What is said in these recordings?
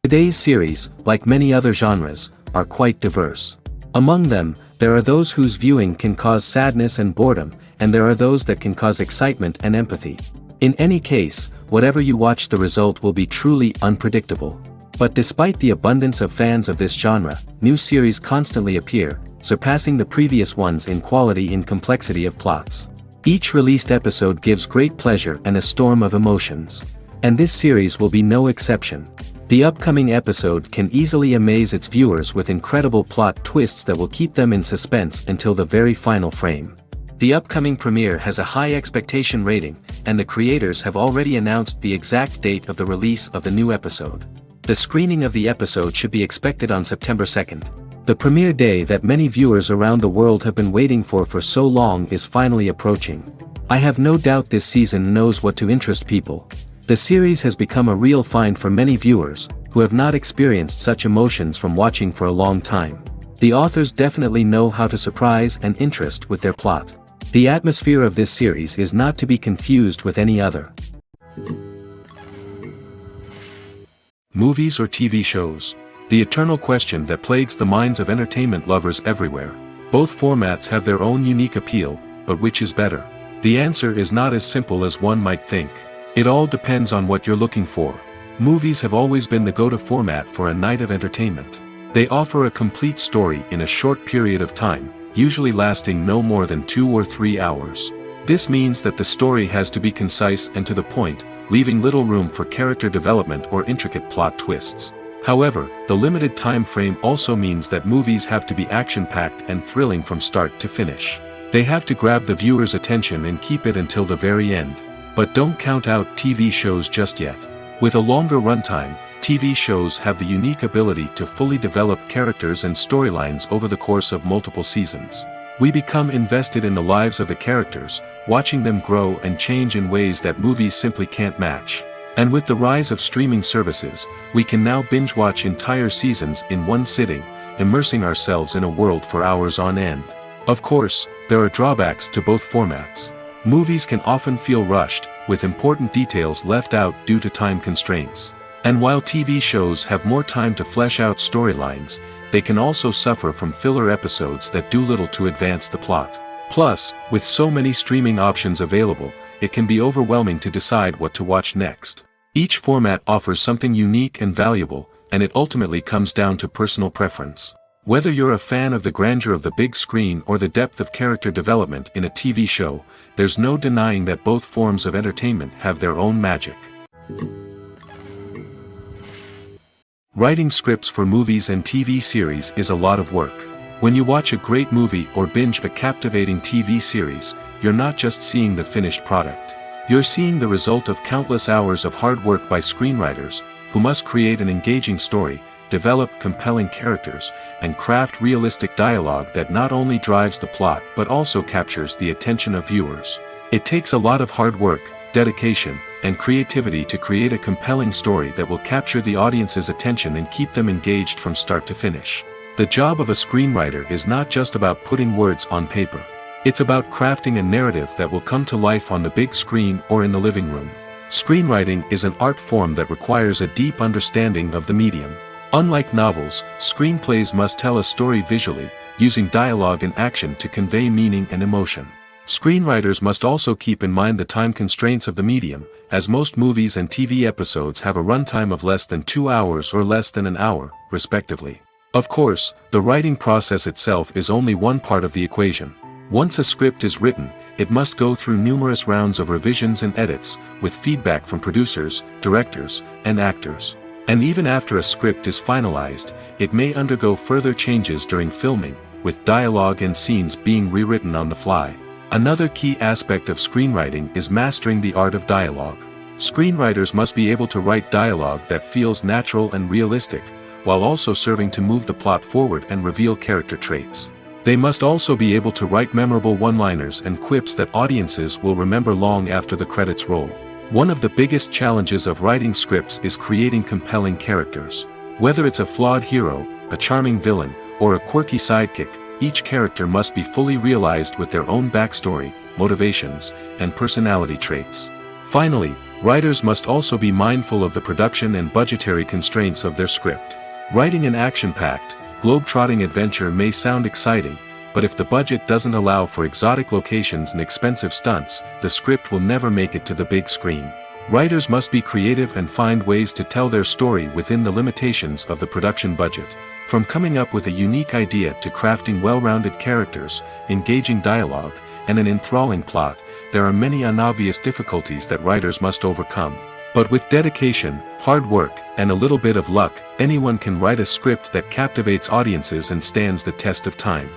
Today's series, like many other genres, are quite diverse. Among them, there are those whose viewing can cause sadness and boredom, and there are those that can cause excitement and empathy. In any case, whatever you watch, the result will be truly unpredictable. But despite the abundance of fans of this genre, new series constantly appear, surpassing the previous ones in quality and complexity of plots. Each released episode gives great pleasure and a storm of emotions. And this series will be no exception. The upcoming episode can easily amaze its viewers with incredible plot twists that will keep them in suspense until the very final frame. The upcoming premiere has a high expectation rating, and the creators have already announced the exact date of the release of the new episode. The screening of the episode should be expected on September 2nd. The premiere day that many viewers around the world have been waiting for so long is finally approaching. I have no doubt this season knows what to interest people. The series has become a real find for many viewers, who have not experienced such emotions from watching for a long time. The authors definitely know how to surprise and interest with their plot. The atmosphere of this series is not to be confused with any other. Movies or TV shows? The eternal question that plagues the minds of entertainment lovers everywhere. Both formats have their own unique appeal, but which is better? The answer is not as simple as one might think. It all depends on what you're looking for. Movies have always been the go-to format for a night of entertainment. They offer a complete story in a short period of time, usually lasting no more than 2 or 3 hours. This means that the story has to be concise and to the point, leaving little room for character development or intricate plot twists. However, the limited time frame also means that movies have to be action-packed and thrilling from start to finish. They have to grab the viewer's attention and keep it until the very end. But don't count out TV shows just yet. With a longer runtime, TV shows have the unique ability to fully develop characters and storylines over the course of multiple seasons. We become invested in the lives of the characters, watching them grow and change in ways that movies simply can't match. And with the rise of streaming services, we can now binge-watch entire seasons in one sitting, immersing ourselves in a world for hours on end. Of course, there are drawbacks to both formats. Movies can often feel rushed, with important details left out due to time constraints. And while TV shows have more time to flesh out storylines, they can also suffer from filler episodes that do little to advance the plot. Plus, with so many streaming options available, it can be overwhelming to decide what to watch next. Each format offers something unique and valuable, and it ultimately comes down to personal preference. Whether you're a fan of the grandeur of the big screen or the depth of character development in a TV show, there's no denying that both forms of entertainment have their own magic. Writing scripts for movies and TV series is a lot of work. When you watch a great movie or binge a captivating TV series, you're not just seeing the finished product. You're seeing the result of countless hours of hard work by screenwriters, who must create an engaging story, develop compelling characters, and craft realistic dialogue that not only drives the plot but also captures the attention of viewers. It takes a lot of hard work, dedication, and creativity to create a compelling story that will capture the audience's attention and keep them engaged from start to finish. The job of a screenwriter is not just about putting words on paper. It's about crafting a narrative that will come to life on the big screen or in the living room. Screenwriting is an art form that requires a deep understanding of the medium. Unlike novels, screenplays must tell a story visually, using dialogue and action to convey meaning and emotion. Screenwriters must also keep in mind the time constraints of the medium, as most movies and TV episodes have a runtime of less than 2 hours or less than an hour, respectively. Of course, the writing process itself is only one part of the equation. Once a script is written, it must go through numerous rounds of revisions and edits, with feedback from producers, directors, and actors. And even after a script is finalized, it may undergo further changes during filming, with dialogue and scenes being rewritten on the fly. Another key aspect of screenwriting is mastering the art of dialogue. Screenwriters must be able to write dialogue that feels natural and realistic, while also serving to move the plot forward and reveal character traits. They must also be able to write memorable one-liners and quips that audiences will remember long after the credits roll. One of the biggest challenges of writing scripts is creating compelling characters. Whether it's a flawed hero, a charming villain, or a quirky sidekick, each character must be fully realized with their own backstory, motivations, and personality traits. Finally, writers must also be mindful of the production and budgetary constraints of their script. Writing an action-packed, globe-trotting adventure may sound exciting, but if the budget doesn't allow for exotic locations and expensive stunts, the script will never make it to the big screen. Writers must be creative and find ways to tell their story within the limitations of the production budget. From coming up with a unique idea to crafting well-rounded characters, engaging dialogue, and an enthralling plot, there are many unobvious difficulties that writers must overcome. But with dedication, hard work, and a little bit of luck, anyone can write a script that captivates audiences and stands the test of time.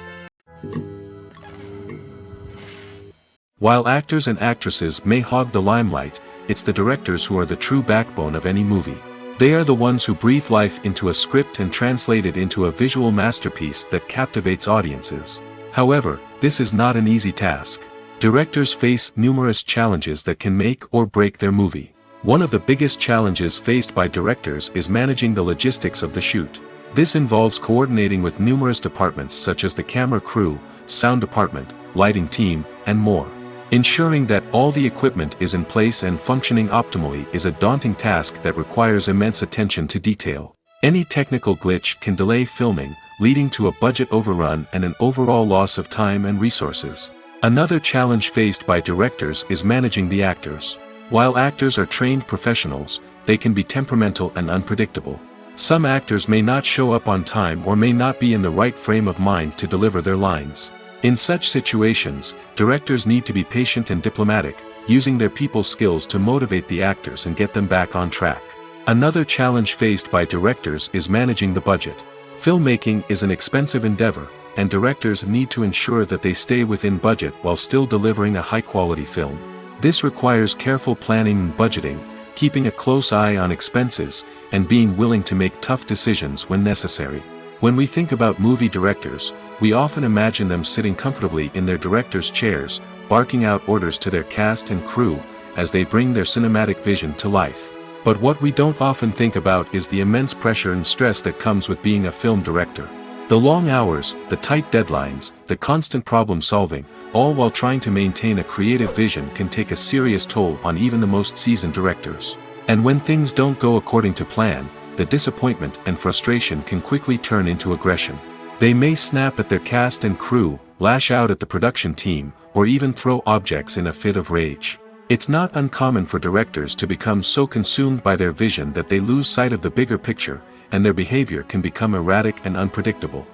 While actors and actresses may hog the limelight, it's the directors who are the true backbone of any movie. They are the ones who breathe life into a script and translate it into a visual masterpiece that captivates audiences. However, this is not an easy task. Directors face numerous challenges that can make or break their movie. One of the biggest challenges faced by directors is managing the logistics of the shoot. This involves coordinating with numerous departments such as the camera crew, sound department, lighting team, and more. Ensuring that all the equipment is in place and functioning optimally is a daunting task that requires immense attention to detail. Any technical glitch can delay filming, leading to a budget overrun and an overall loss of time and resources. Another challenge faced by directors is managing the actors. While actors are trained professionals, they can be temperamental and unpredictable. Some actors may not show up on time or may not be in the right frame of mind to deliver their lines. In such situations, directors need to be patient and diplomatic, using their people skills to motivate the actors and get them back on track. Another challenge faced by directors is managing the budget. Filmmaking is an expensive endeavor, and directors need to ensure that they stay within budget while still delivering a high-quality film. This requires careful planning and budgeting, keeping a close eye on expenses, and being willing to make tough decisions when necessary. When we think about movie directors, we often imagine them sitting comfortably in their director's chairs, barking out orders to their cast and crew, as they bring their cinematic vision to life. But what we don't often think about is the immense pressure and stress that comes with being a film director. The long hours, the tight deadlines, the constant problem solving, all while trying to maintain a creative vision can take a serious toll on even the most seasoned directors. And when things don't go according to plan, the disappointment and frustration can quickly turn into aggression. They may snap at their cast and crew, lash out at the production team, or even throw objects in a fit of rage. It's not uncommon for directors to become so consumed by their vision that they lose sight of the bigger picture, and their behavior can become erratic and unpredictable.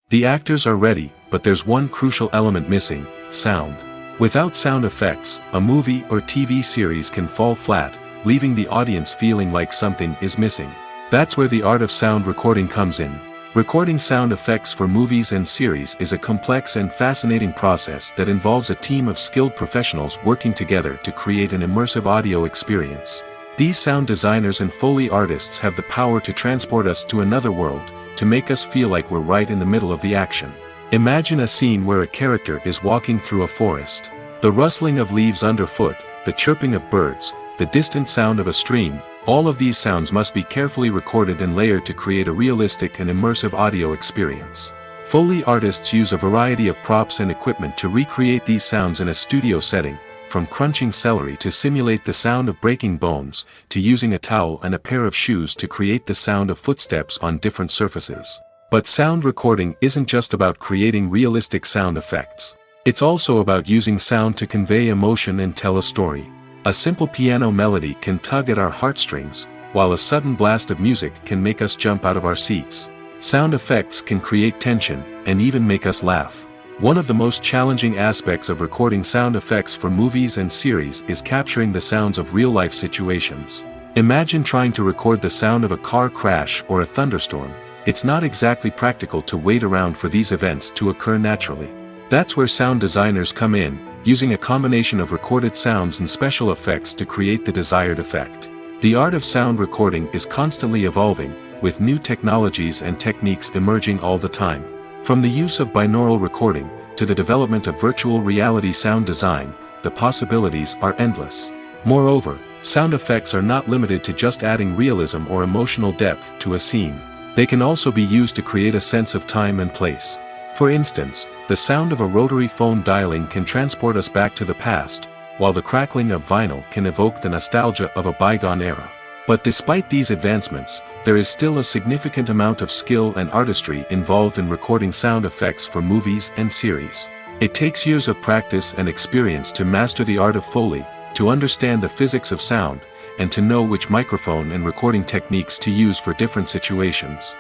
The actors are ready, but there's one crucial element missing: sound. Without sound effects, a movie or TV series can fall flat, leaving the audience feeling like something is missing. That's where the art of sound recording comes in. Recording sound effects for movies and series is a complex and fascinating process that involves a team of skilled professionals working together to create an immersive audio experience. These sound designers and Foley artists have the power to transport us to another world, to make us feel like we're right in the middle of the action. Imagine a scene where a character is walking through a forest. The rustling of leaves underfoot, the chirping of birds, the distant sound of a stream, all of these sounds must be carefully recorded and layered to create a realistic and immersive audio experience. Foley artists use a variety of props and equipment to recreate these sounds in a studio setting, from crunching celery to simulate the sound of breaking bones, to using a towel and a pair of shoes to create the sound of footsteps on different surfaces. But sound recording isn't just about creating realistic sound effects. It's also about using sound to convey emotion and tell a story. A simple piano melody can tug at our heartstrings, while a sudden blast of music can make us jump out of our seats. Sound effects can create tension, and even make us laugh. One of the most challenging aspects of recording sound effects for movies and series is capturing the sounds of real-life situations. Imagine trying to record the sound of a car crash or a thunderstorm. It's not exactly practical to wait around for these events to occur naturally. That's where sound designers come in, using a combination of recorded sounds and special effects to create the desired effect. The art of sound recording is constantly evolving, with new technologies and techniques emerging all the time. From the use of binaural recording, to the development of virtual reality sound design, the possibilities are endless. Moreover, sound effects are not limited to just adding realism or emotional depth to a scene. They can also be used to create a sense of time and place. For instance, the sound of a rotary phone dialing can transport us back to the past, while the crackling of vinyl can evoke the nostalgia of a bygone era. But despite these advancements, there is still a significant amount of skill and artistry involved in recording sound effects for movies and series. It takes years of practice and experience to master the art of Foley, to understand the physics of sound, and to know which microphone and recording techniques to use for different situations.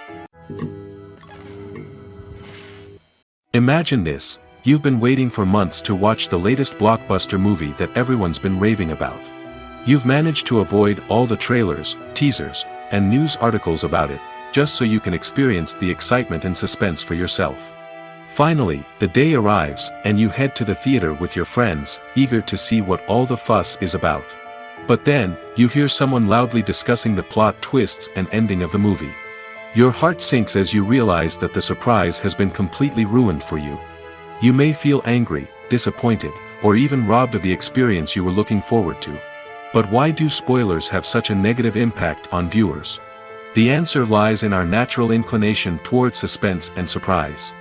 Imagine this: you've been waiting for months to watch the latest blockbuster movie that everyone's been raving about. You've managed to avoid all the trailers, teasers, and news articles about it, just so you can experience the excitement and suspense for yourself. Finally, the day arrives, and you head to the theater with your friends, eager to see what all the fuss is about. But then, you hear someone loudly discussing the plot twists and ending of the movie. Your heart sinks as you realize that the surprise has been completely ruined for you. You may feel angry, disappointed, or even robbed of the experience you were looking forward to. But why do spoilers have such a negative impact on viewers? The answer lies in our natural inclination towards suspense and surprise.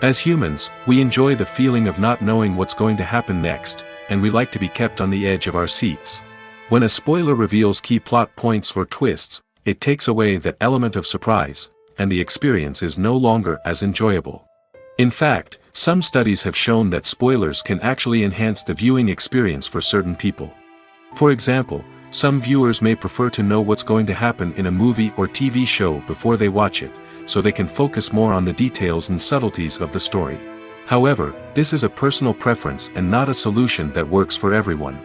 As humans, we enjoy the feeling of not knowing what's going to happen next, and we like to be kept on the edge of our seats. When a spoiler reveals key plot points or twists, it takes away that element of surprise, and the experience is no longer as enjoyable. In fact, some studies have shown that spoilers can actually enhance the viewing experience for certain people. For example, some viewers may prefer to know what's going to happen in a movie or TV show before they watch it, so they can focus more on the details and subtleties of the story. However, this is a personal preference and not a solution that works for everyone.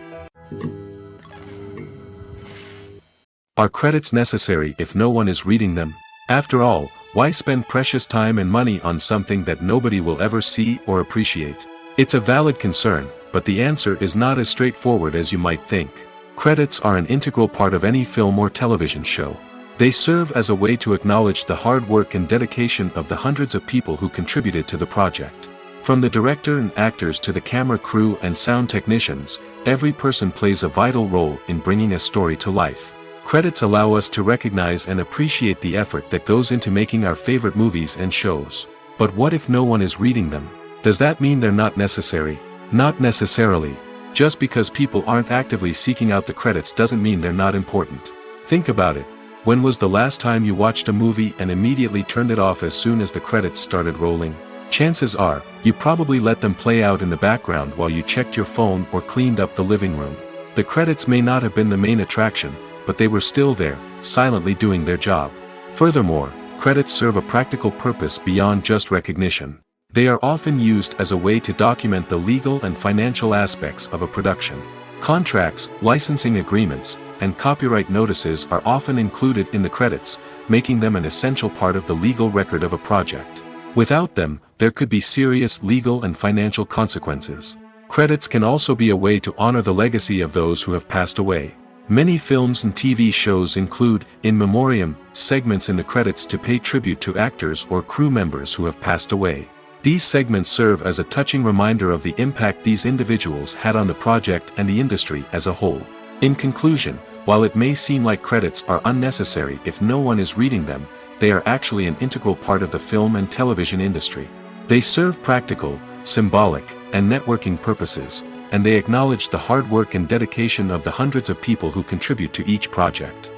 Are credits necessary if no one is reading them? After all, why spend precious time and money on something that nobody will ever see or appreciate? It's a valid concern, but the answer is not as straightforward as you might think. Credits are an integral part of any film or television show. They serve as a way to acknowledge the hard work and dedication of the hundreds of people who contributed to the project. From the director and actors to the camera crew and sound technicians, every person plays a vital role in bringing a story to life. Credits allow us to recognize and appreciate the effort that goes into making our favorite movies and shows. But what if no one is reading them? Does that mean they're not necessary? Not necessarily. Just because people aren't actively seeking out the credits doesn't mean they're not important. Think about it. When was the last time you watched a movie and immediately turned it off as soon as the credits started rolling? Chances are, you probably let them play out in the background while you checked your phone or cleaned up the living room. The credits may not have been the main attraction, but they were still there, silently doing their job. Furthermore, credits serve a practical purpose beyond just recognition. They are often used as a way to document the legal and financial aspects of a production. Contracts, licensing agreements, and copyright notices are often included in the credits, making them an essential part of the legal record of a project. Without them, there could be serious legal and financial consequences. Credits can also be a way to honor the legacy of those who have passed away. Many films and TV shows include, in memoriam, segments in the credits to pay tribute to actors or crew members who have passed away. These segments serve as a touching reminder of the impact these individuals had on the project and the industry as a whole. In conclusion, while it may seem like credits are unnecessary if no one is reading them, they are actually an integral part of the film and television industry. They serve practical, symbolic, and networking purposes, and they acknowledge the hard work and dedication of the hundreds of people who contribute to each project.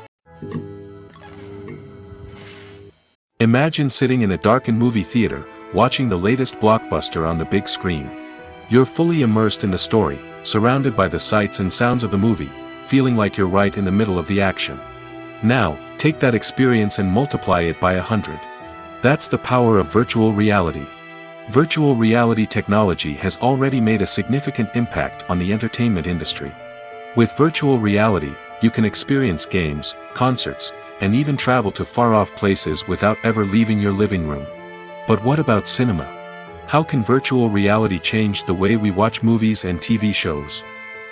Imagine sitting in a darkened movie theater, watching the latest blockbuster on the big screen. You're fully immersed in the story, surrounded by the sights and sounds of the movie, feeling like you're right in the middle of the action. Now, take that experience and multiply it by 100. That's the power of virtual reality. Virtual reality technology has already made a significant impact on the entertainment industry. With virtual reality, you can experience games, concerts, and even travel to far-off places without ever leaving your living room. But what about cinema? How can virtual reality change the way we watch movies and TV shows?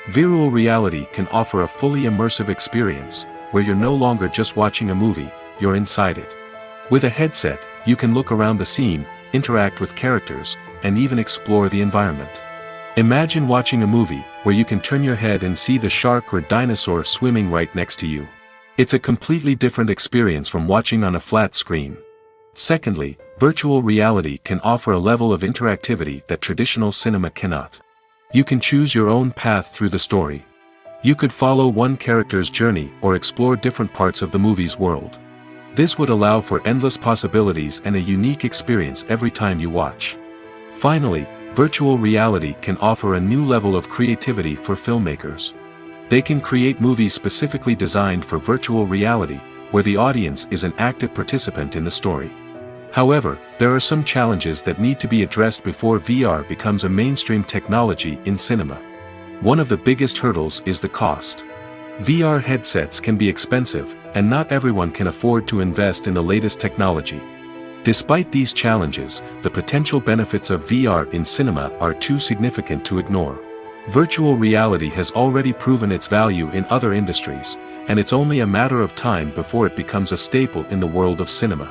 Virtual reality can offer a fully immersive experience, where you're no longer just watching a movie, you're inside it. With a headset, you can look around the scene, interact with characters, and even explore the environment. Imagine watching a movie, where you can turn your head and see the shark or dinosaur swimming right next to you. It's a completely different experience from watching on a flat screen. Secondly, virtual reality can offer a level of interactivity that traditional cinema cannot. You can choose your own path through the story. You could follow one character's journey or explore different parts of the movie's world. This would allow for endless possibilities and a unique experience every time you watch. Finally, virtual reality can offer a new level of creativity for filmmakers. They can create movies specifically designed for virtual reality, where the audience is an active participant in the story. However, there are some challenges that need to be addressed before VR becomes a mainstream technology in cinema. One of the biggest hurdles is the cost. VR headsets can be expensive, and not everyone can afford to invest in the latest technology. Despite these challenges, the potential benefits of VR in cinema are too significant to ignore. Virtual reality has already proven its value in other industries, and it's only a matter of time before it becomes a staple in the world of cinema.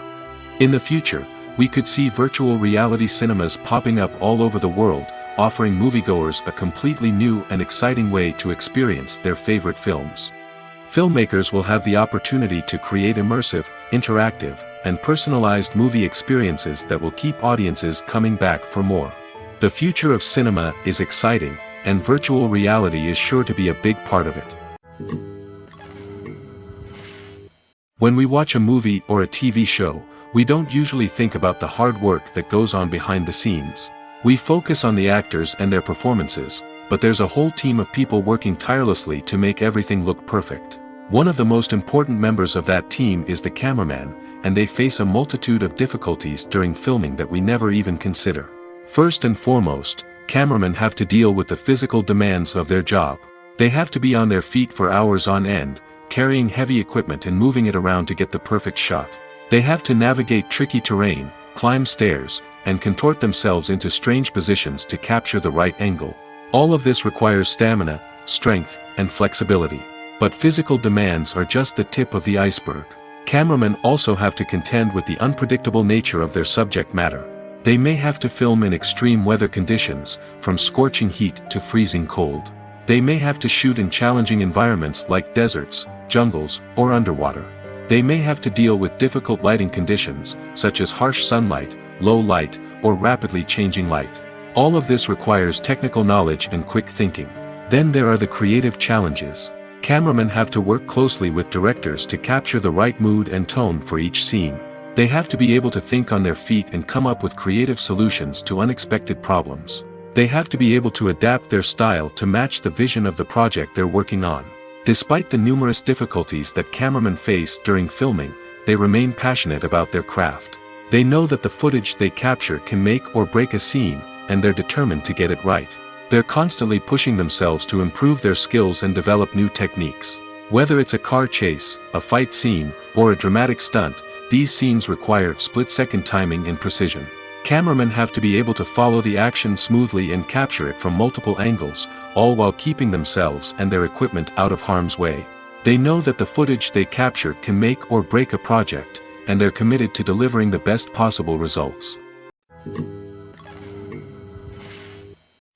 In the future, we could see virtual reality cinemas popping up all over the world, offering moviegoers a completely new and exciting way to experience their favorite films. Filmmakers will have the opportunity to create immersive, interactive, and personalized movie experiences that will keep audiences coming back for more. The future of cinema is exciting, and virtual reality is sure to be a big part of it. When we watch a movie or a TV show, we don't usually think about the hard work that goes on behind the scenes. We focus on the actors and their performances, but there's a whole team of people working tirelessly to make everything look perfect. One of the most important members of that team is the cameraman, and they face a multitude of difficulties during filming that we never even consider. First and foremost, cameramen have to deal with the physical demands of their job. They have to be on their feet for hours on end, carrying heavy equipment and moving it around to get the perfect shot. They have to navigate tricky terrain, climb stairs, and contort themselves into strange positions to capture the right angle. All of this requires stamina, strength, and flexibility. But physical demands are just the tip of the iceberg. Cameramen also have to contend with the unpredictable nature of their subject matter. They may have to film in extreme weather conditions, from scorching heat to freezing cold. They may have to shoot in challenging environments like deserts, jungles, or underwater. They may have to deal with difficult lighting conditions, such as harsh sunlight, low light, or rapidly changing light. All of this requires technical knowledge and quick thinking. Then there are the creative challenges. Cameramen have to work closely with directors to capture the right mood and tone for each scene. They have to be able to think on their feet and come up with creative solutions to unexpected problems. They have to be able to adapt their style to match the vision of the project they're working on. Despite the numerous difficulties that cameramen face during filming, they remain passionate about their craft. They know that the footage they capture can make or break a scene, and they're determined to get it right. They're constantly pushing themselves to improve their skills and develop new techniques. Whether it's a car chase, a fight scene, or a dramatic stunt, these scenes require split-second timing and precision. Cameramen have to be able to follow the action smoothly and capture it from multiple angles, all while keeping themselves and their equipment out of harm's way. They know that the footage they capture can make or break a project, and they're committed to delivering the best possible results.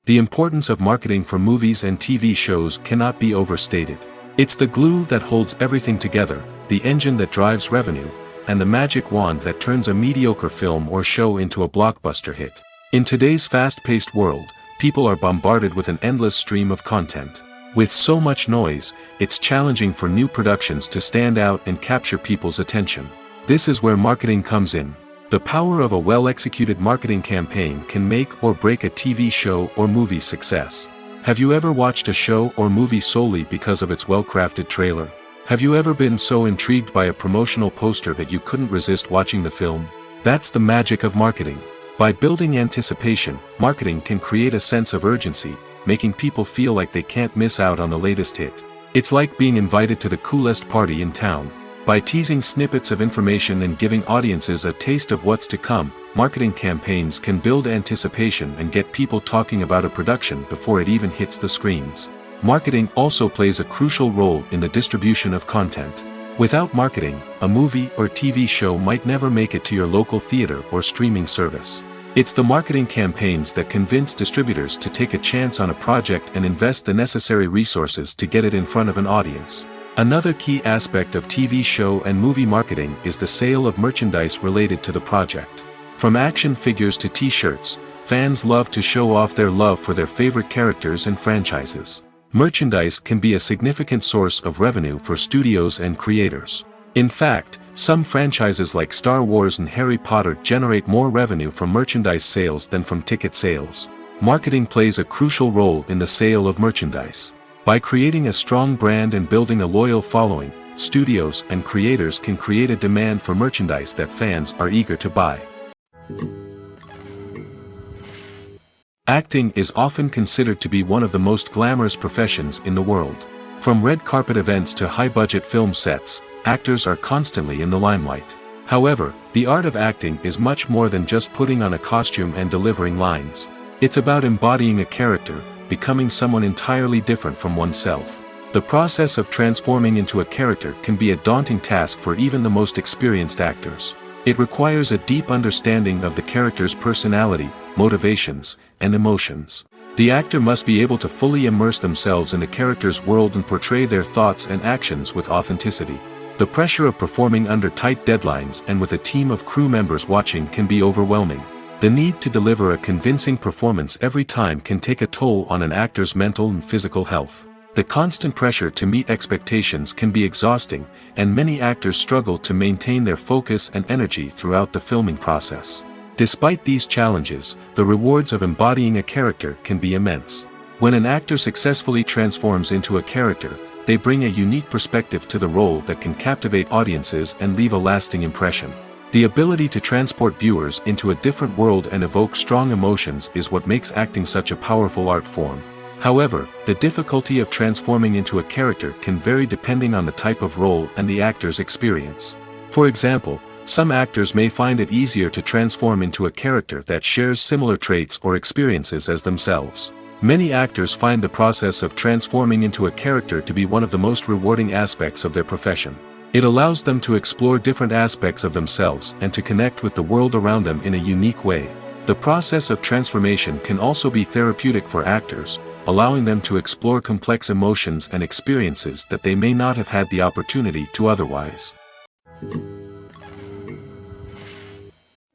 The importance of marketing for movies and TV shows cannot be overstated. It's the glue that holds everything together, the engine that drives revenue, and the magic wand that turns a mediocre film or show into a blockbuster hit. In today's fast-paced world, people are bombarded with an endless stream of content. With so much noise, it's challenging for new productions to stand out and capture people's attention. This is where marketing comes in. The power of a well-executed marketing campaign can make or break a TV show or movie's success. Have you ever watched a show or movie solely because of its well-crafted trailer? Have you ever been so intrigued by a promotional poster that you couldn't resist watching the film? That's the magic of marketing. By building anticipation, marketing can create a sense of urgency, making people feel like they can't miss out on the latest hit. It's like being invited to the coolest party in town. By teasing snippets of information and giving audiences a taste of what's to come, marketing campaigns can build anticipation and get people talking about a production before it even hits the screens. Marketing also plays a crucial role in the distribution of content. Without marketing, a movie or TV show might never make it to your local theater or streaming service. It's the marketing campaigns that convince distributors to take a chance on a project and invest the necessary resources to get it in front of an audience. Another key aspect of TV show and movie marketing is the sale of merchandise related to the project. From action figures to t-shirts, fans love to show off their love for their favorite characters and franchises. Merchandise can be a significant source of revenue for studios and creators. In fact, some franchises like Star Wars and Harry Potter generate more revenue from merchandise sales than from ticket sales. Marketing plays a crucial role in the sale of merchandise. By creating a strong brand and building a loyal following, studios and creators can create a demand for merchandise that fans are eager to buy. Acting is often considered to be one of the most glamorous professions in the world. From red carpet events to high-budget film sets, actors are constantly in the limelight. However, the art of acting is much more than just putting on a costume and delivering lines. It's about embodying a character, becoming someone entirely different from oneself. The process of transforming into a character can be a daunting task for even the most experienced actors. It requires a deep understanding of the character's personality, motivations, and emotions. The actor must be able to fully immerse themselves in the character's world and portray their thoughts and actions with authenticity. The pressure of performing under tight deadlines and with a team of crew members watching can be overwhelming. The need to deliver a convincing performance every time can take a toll on an actor's mental and physical health. The constant pressure to meet expectations can be exhausting, and many actors struggle to maintain their focus and energy throughout the filming process. Despite these challenges, the rewards of embodying a character can be immense. When an actor successfully transforms into a character, they bring a unique perspective to the role that can captivate audiences and leave a lasting impression. The ability to transport viewers into a different world and evoke strong emotions is what makes acting such a powerful art form. However, the difficulty of transforming into a character can vary depending on the type of role and the actor's experience. For example, some actors may find it easier to transform into a character that shares similar traits or experiences as themselves. Many actors find the process of transforming into a character to be one of the most rewarding aspects of their profession. It allows them to explore different aspects of themselves and to connect with the world around them in a unique way. The process of transformation can also be therapeutic for actors, allowing them to explore complex emotions and experiences that they may not have had the opportunity to otherwise.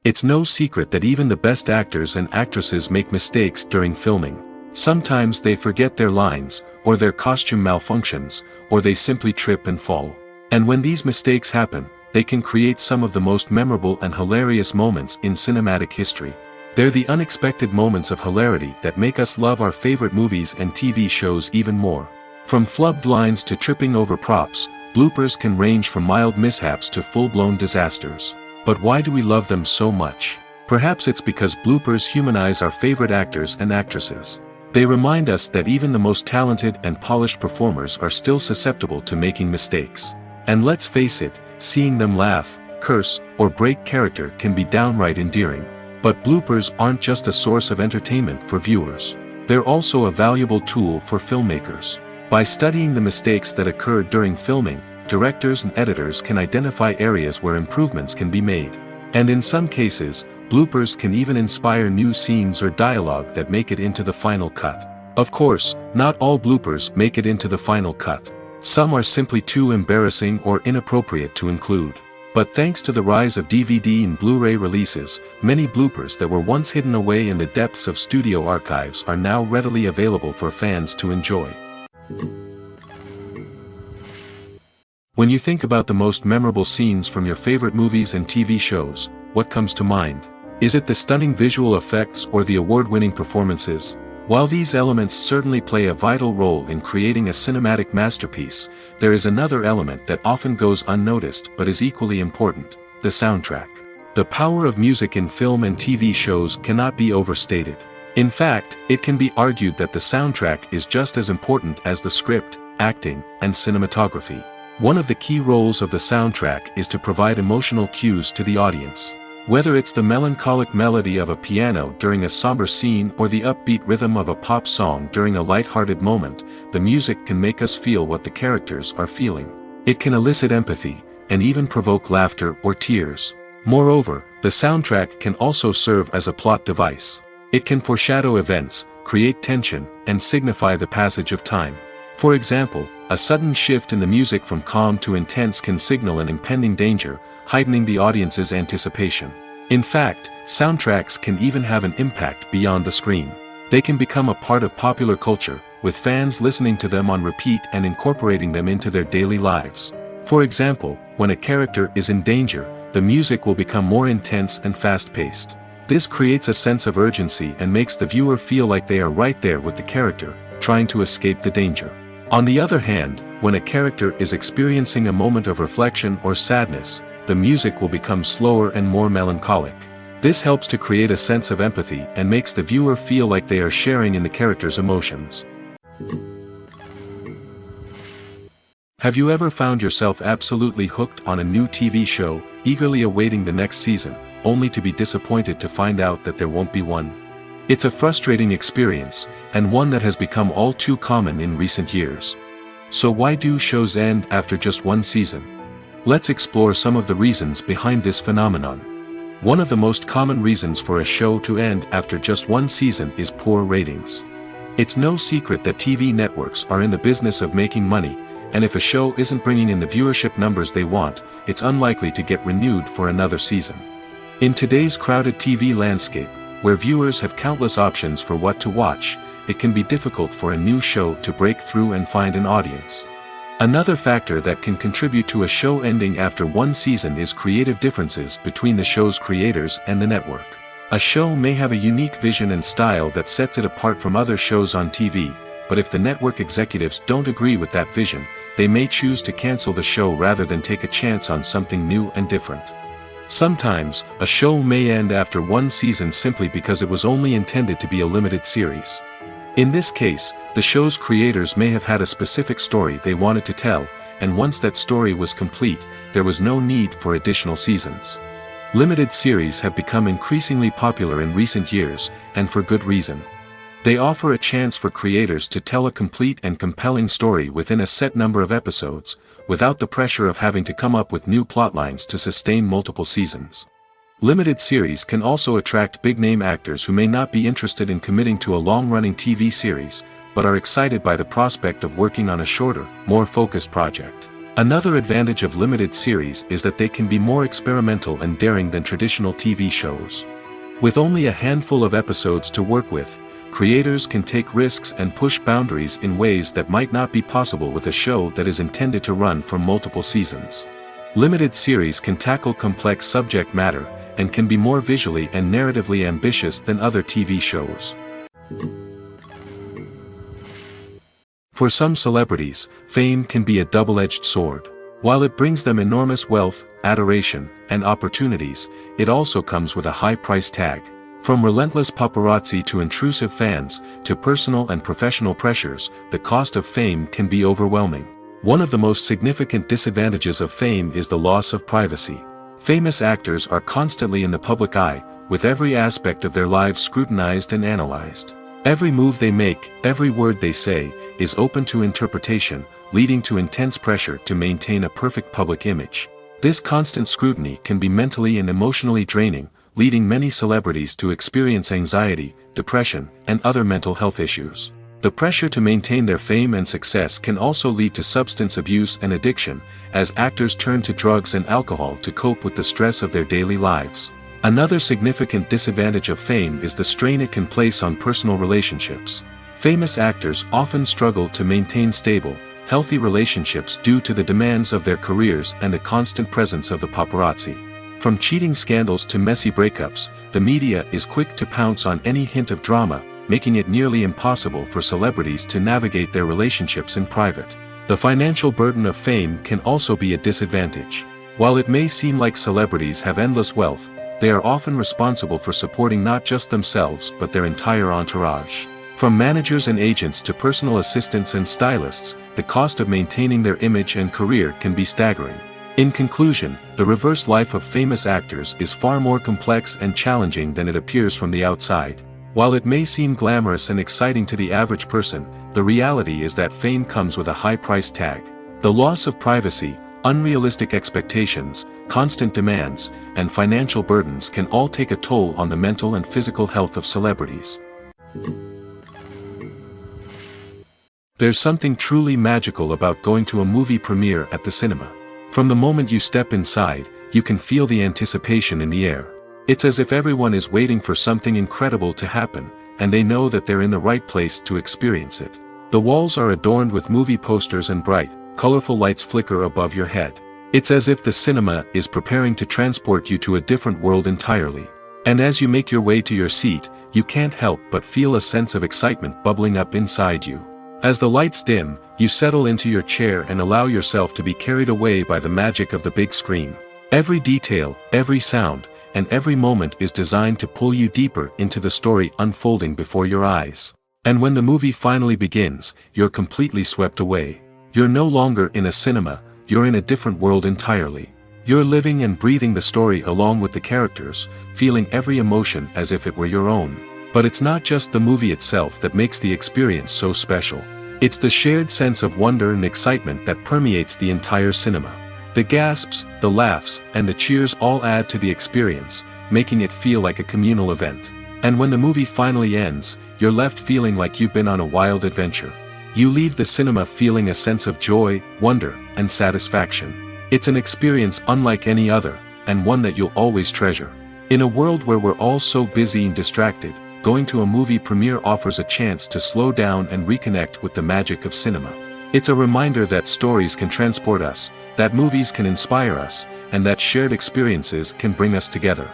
It's no secret that even the best actors and actresses make mistakes during filming. Sometimes they forget their lines, or their costume malfunctions, or they simply trip and fall. And when these mistakes happen, they can create some of the most memorable and hilarious moments in cinematic history. They're the unexpected moments of hilarity that make us love our favorite movies and TV shows even more. From flubbed lines to tripping over props, bloopers can range from mild mishaps to full-blown disasters. But why do we love them so much? Perhaps it's because bloopers humanize our favorite actors and actresses. They remind us that even the most talented and polished performers are still susceptible to making mistakes. And let's face it, seeing them laugh, curse, or break character can be downright endearing. But bloopers aren't just a source of entertainment for viewers. They're also a valuable tool for filmmakers. By studying the mistakes that occurred during filming, directors and editors can identify areas where improvements can be made. And in some cases, bloopers can even inspire new scenes or dialogue that make it into the final cut. Of course, not all bloopers make it into the final cut. Some are simply too embarrassing or inappropriate to include. But thanks to the rise of DVD and Blu-ray releases, many bloopers that were once hidden away in the depths of studio archives are now readily available for fans to enjoy. When you think about the most memorable scenes from your favorite movies and TV shows, what comes to mind? Is it the stunning visual effects or the award-winning performances? While these elements certainly play a vital role in creating a cinematic masterpiece, there is another element that often goes unnoticed but is equally important: the soundtrack. The power of music in film and TV shows cannot be overstated. In fact, it can be argued that the soundtrack is just as important as the script, acting, and cinematography. One of the key roles of the soundtrack is to provide emotional cues to the audience. Whether it's the melancholic melody of a piano during a somber scene or the upbeat rhythm of a pop song during a light-hearted moment, the music can make us feel what the characters are feeling. It can elicit empathy, and even provoke laughter or tears. Moreover, the soundtrack can also serve as a plot device. It can foreshadow events, create tension, and signify the passage of time. For example, a sudden shift in the music from calm to intense can signal an impending danger, heightening the audience's anticipation. In fact, soundtracks can even have an impact beyond the screen. They can become a part of popular culture, with fans listening to them on repeat and incorporating them into their daily lives. For example, when a character is in danger, the music will become more intense and fast-paced. This creates a sense of urgency and makes the viewer feel like they are right there with the character, trying to escape the danger. On the other hand, when a character is experiencing a moment of reflection or sadness, the music will become slower and more melancholic. This helps to create a sense of empathy and makes the viewer feel like they are sharing in the character's emotions. Have you ever found yourself absolutely hooked on a new TV show, eagerly awaiting the next season, only to be disappointed to find out that there won't be one? It's a frustrating experience, and one that has become all too common in recent years. So why do shows end after just one season? Let's explore some of the reasons behind this phenomenon. One of the most common reasons for a show to end after just one season is poor ratings. It's no secret that TV networks are in the business of making money, and if a show isn't bringing in the viewership numbers they want, it's unlikely to get renewed for another season. In today's crowded TV landscape, where viewers have countless options for what to watch, it can be difficult for a new show to break through and find an audience. Another factor that can contribute to a show ending after one season is creative differences between the show's creators and the network. A show may have a unique vision and style that sets it apart from other shows on TV, but if the network executives don't agree with that vision, they may choose to cancel the show rather than take a chance on something new and different. Sometimes, a show may end after one season simply because it was only intended to be a limited series. In this case, the show's creators may have had a specific story they wanted to tell, and once that story was complete, there was no need for additional seasons. Limited series have become increasingly popular in recent years, and for good reason. They offer a chance for creators to tell a complete and compelling story within a set number of episodes, without the pressure of having to come up with new plotlines to sustain multiple seasons. Limited series can also attract big-name actors who may not be interested in committing to a long-running TV series, but are excited by the prospect of working on a shorter, more focused project. Another advantage of limited series is that they can be more experimental and daring than traditional TV shows. With only a handful of episodes to work with, creators can take risks and push boundaries in ways that might not be possible with a show that is intended to run for multiple seasons. Limited series can tackle complex subject matter, and can be more visually and narratively ambitious than other TV shows. For some celebrities, fame can be a double-edged sword. While it brings them enormous wealth, adoration, and opportunities, it also comes with a high price tag. From relentless paparazzi to intrusive fans, to personal and professional pressures, the cost of fame can be overwhelming. One of the most significant disadvantages of fame is the loss of privacy. Famous actors are constantly in the public eye, with every aspect of their lives scrutinized and analyzed. Every move they make, every word they say, is open to interpretation, leading to intense pressure to maintain a perfect public image. This constant scrutiny can be mentally and emotionally draining, leading many celebrities to experience anxiety, depression, and other mental health issues. The pressure to maintain their fame and success can also lead to substance abuse and addiction, as actors turn to drugs and alcohol to cope with the stress of their daily lives. Another significant disadvantage of fame is the strain it can place on personal relationships. Famous actors often struggle to maintain stable, healthy relationships due to the demands of their careers and the constant presence of the paparazzi. From cheating scandals to messy breakups, the media is quick to pounce on any hint of drama, making it nearly impossible for celebrities to navigate their relationships in private. The financial burden of fame can also be a disadvantage. While it may seem like celebrities have endless wealth, they are often responsible for supporting not just themselves but their entire entourage. From managers and agents to personal assistants and stylists, the cost of maintaining their image and career can be staggering. In conclusion, the reverse life of famous actors is far more complex and challenging than it appears from the outside. While it may seem glamorous and exciting to the average person, the reality is that fame comes with a high price tag. The loss of privacy, unrealistic expectations, constant demands, and financial burdens can all take a toll on the mental and physical health of celebrities. There's something truly magical about going to a movie premiere at the cinema. From the moment you step inside, you can feel the anticipation in the air. It's as if everyone is waiting for something incredible to happen, and they know that they're in the right place to experience it. The walls are adorned with movie posters and bright, colorful lights flicker above your head. It's as if the cinema is preparing to transport you to a different world entirely. And as you make your way to your seat, you can't help but feel a sense of excitement bubbling up inside you. As the lights dim, you settle into your chair and allow yourself to be carried away by the magic of the big screen. Every detail, every sound, and every moment is designed to pull you deeper into the story unfolding before your eyes. And when the movie finally begins, you're completely swept away. You're no longer in a cinema, you're in a different world entirely. You're living and breathing the story along with the characters, feeling every emotion as if it were your own. But it's not just the movie itself that makes the experience so special. It's the shared sense of wonder and excitement that permeates the entire cinema. The gasps, the laughs, and the cheers all add to the experience, making it feel like a communal event. And when the movie finally ends, you're left feeling like you've been on a wild adventure. You leave the cinema feeling a sense of joy, wonder, and satisfaction. It's an experience unlike any other, and one that you'll always treasure. In a world where we're all so busy and distracted, going to a movie premiere offers a chance to slow down and reconnect with the magic of cinema. It's a reminder that stories can transport us, that movies can inspire us, and that shared experiences can bring us together.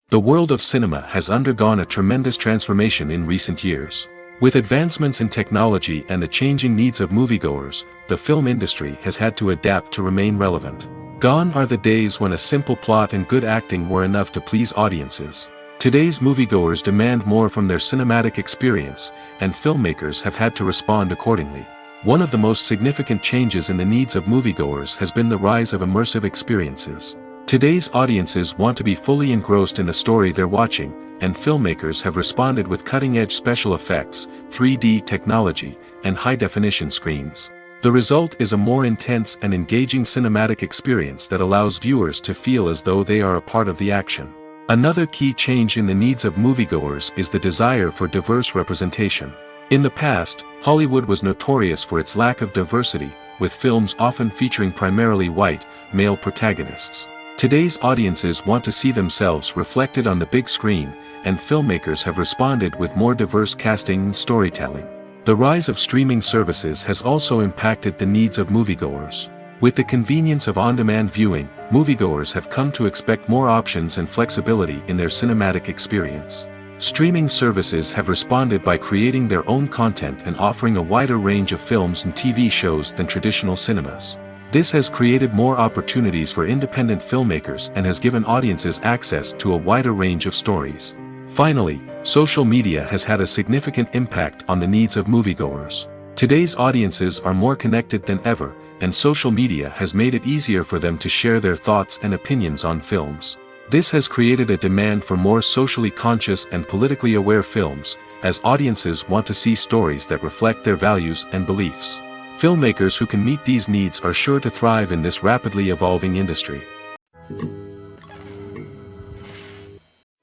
The world of cinema has undergone a tremendous transformation in recent years. With advancements in technology and the changing needs of moviegoers, the film industry has had to adapt to remain relevant. Gone are the days when a simple plot and good acting were enough to please audiences. Today's moviegoers demand more from their cinematic experience, and filmmakers have had to respond accordingly. One of the most significant changes in the needs of moviegoers has been the rise of immersive experiences. Today's audiences want to be fully engrossed in the story they're watching, and filmmakers have responded with cutting-edge special effects, 3D technology, and high-definition screens. The result is a more intense and engaging cinematic experience that allows viewers to feel as though they are a part of the action. Another key change in the needs of moviegoers is the desire for diverse representation. In the past, Hollywood was notorious for its lack of diversity, with films often featuring primarily white, male protagonists. Today's audiences want to see themselves reflected on the big screen, and filmmakers have responded with more diverse casting and storytelling. The rise of streaming services has also impacted the needs of moviegoers. With the convenience of on-demand viewing, moviegoers have come to expect more options and flexibility in their cinematic experience. Streaming services have responded by creating their own content and offering a wider range of films and TV shows than traditional cinemas. This has created more opportunities for independent filmmakers and has given audiences access to a wider range of stories. Finally, social media has had a significant impact on the needs of moviegoers. Today's audiences are more connected than ever, and social media has made it easier for them to share their thoughts and opinions on films. This has created a demand for more socially conscious and politically aware films, as audiences want to see stories that reflect their values and beliefs. Filmmakers who can meet these needs are sure to thrive in this rapidly evolving industry.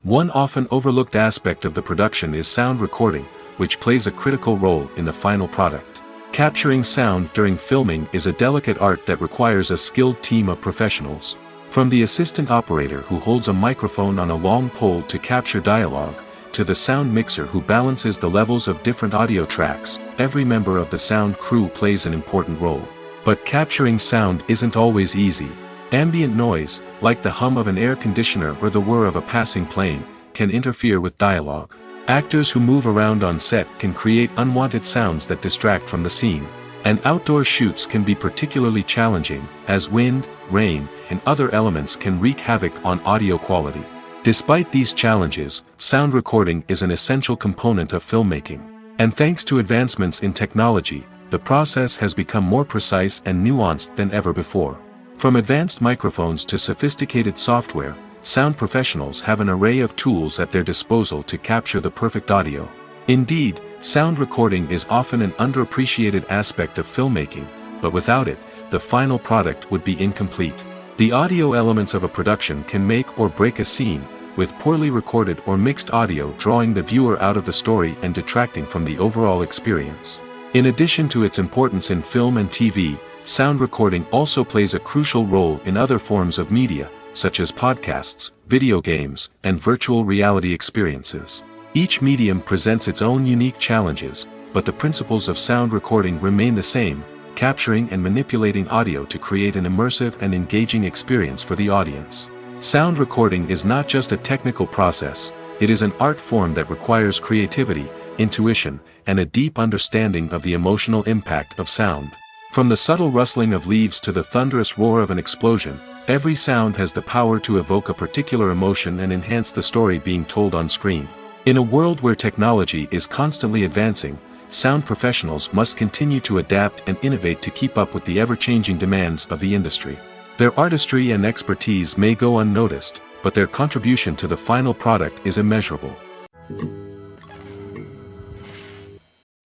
One often overlooked aspect of the production is sound recording, which plays a critical role in the final product. Capturing sound during filming is a delicate art that requires a skilled team of professionals. From the assistant operator who holds a microphone on a long pole to capture dialogue, to the sound mixer who balances the levels of different audio tracks, every member of the sound crew plays an important role. But capturing sound isn't always easy. Ambient noise, like the hum of an air conditioner or the whir of a passing plane, can interfere with dialogue. Actors who move around on set can create unwanted sounds that distract from the scene. And outdoor shoots can be particularly challenging, as wind, rain, and other elements can wreak havoc on audio quality. Despite these challenges, sound recording is an essential component of filmmaking. And thanks to advancements in technology, the process has become more precise and nuanced than ever before. From advanced microphones to sophisticated software, sound professionals have an array of tools at their disposal to capture the perfect audio. Indeed, sound recording is often an underappreciated aspect of filmmaking, but without it, the final product would be incomplete. The audio elements of a production can make or break a scene, with poorly recorded or mixed audio drawing the viewer out of the story and detracting from the overall experience. In addition to its importance in film and TV, sound recording also plays a crucial role in other forms of media, such as podcasts, video games, and virtual reality experiences. Each medium presents its own unique challenges, but the principles of sound recording remain the same, capturing and manipulating audio to create an immersive and engaging experience for the audience. Sound recording is not just a technical process, it is an art form that requires creativity, intuition, and a deep understanding of the emotional impact of sound. From the subtle rustling of leaves to the thunderous roar of an explosion, every sound has the power to evoke a particular emotion and enhance the story being told on screen. In a world where technology is constantly advancing, sound professionals must continue to adapt and innovate to keep up with the ever-changing demands of the industry. Their artistry and expertise may go unnoticed, but their contribution to the final product is immeasurable.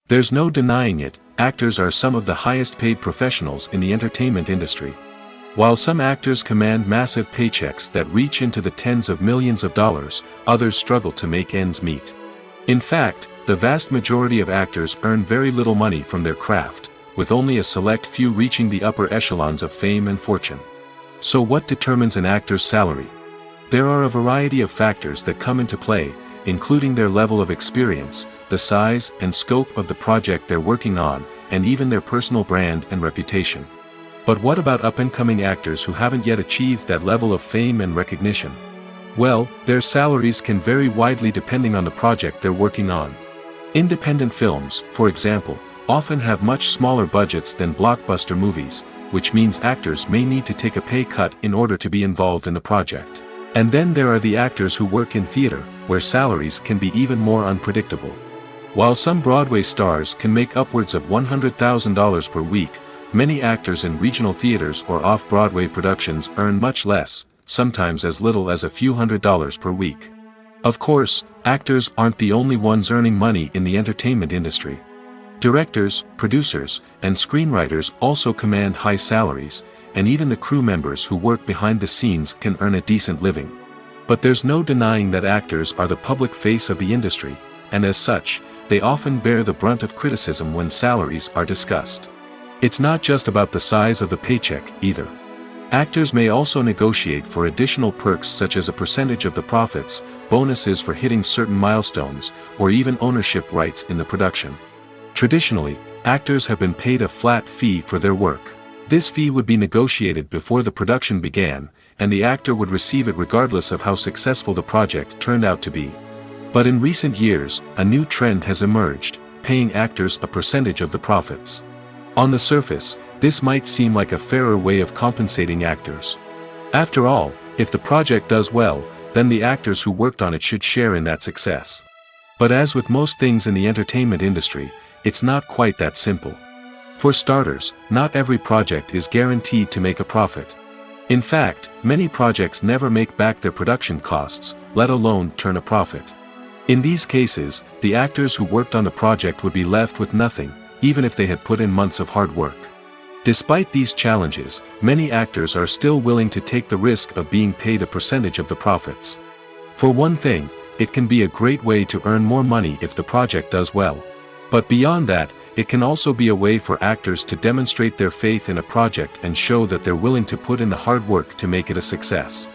There's no denying it, actors are some of the highest-paid professionals in the entertainment industry. While some actors command massive paychecks that reach into the tens of millions of dollars, others struggle to make ends meet. In fact, the vast majority of actors earn very little money from their craft, with only a select few reaching the upper echelons of fame and fortune. So what determines an actor's salary? There are a variety of factors that come into play, including their level of experience, the size and scope of the project they're working on, and even their personal brand and reputation. But what about up-and-coming actors who haven't yet achieved that level of fame and recognition? Well, their salaries can vary widely depending on the project they're working on. Independent films, for example, often have much smaller budgets than blockbuster movies, which means actors may need to take a pay cut in order to be involved in the project. And then there are the actors who work in theater, where salaries can be even more unpredictable. While some Broadway stars can make upwards of $100,000 per week, many actors in regional theaters or off-Broadway productions earn much less, sometimes as little as a few $100s per week. Of course, actors aren't the only ones earning money in the entertainment industry. Directors, producers, and screenwriters also command high salaries, and even the crew members who work behind the scenes can earn a decent living. But there's no denying that actors are the public face of the industry, and as such, they often bear the brunt of criticism when salaries are discussed. It's not just about the size of the paycheck, either. Actors may also negotiate for additional perks such as a percentage of the profits, bonuses for hitting certain milestones, or even ownership rights in the production. Traditionally, actors have been paid a flat fee for their work. This fee would be negotiated before the production began, and the actor would receive it regardless of how successful the project turned out to be. But in recent years, a new trend has emerged, paying actors a percentage of the profits. On the surface, this might seem like a fairer way of compensating actors. After all, if the project does well, then the actors who worked on it should share in that success. But as with most things in the entertainment industry, it's not quite that simple. For starters, not every project is guaranteed to make a profit. In fact, many projects never make back their production costs, let alone turn a profit. In these cases, the actors who worked on the project would be left with nothing, even if they had put in months of hard work. Despite these challenges, many actors are still willing to take the risk of being paid a percentage of the profits. For one thing, it can be a great way to earn more money if the project does well. But beyond that, it can also be a way for actors to demonstrate their faith in a project and show that they're willing to put in the hard work to make it a success.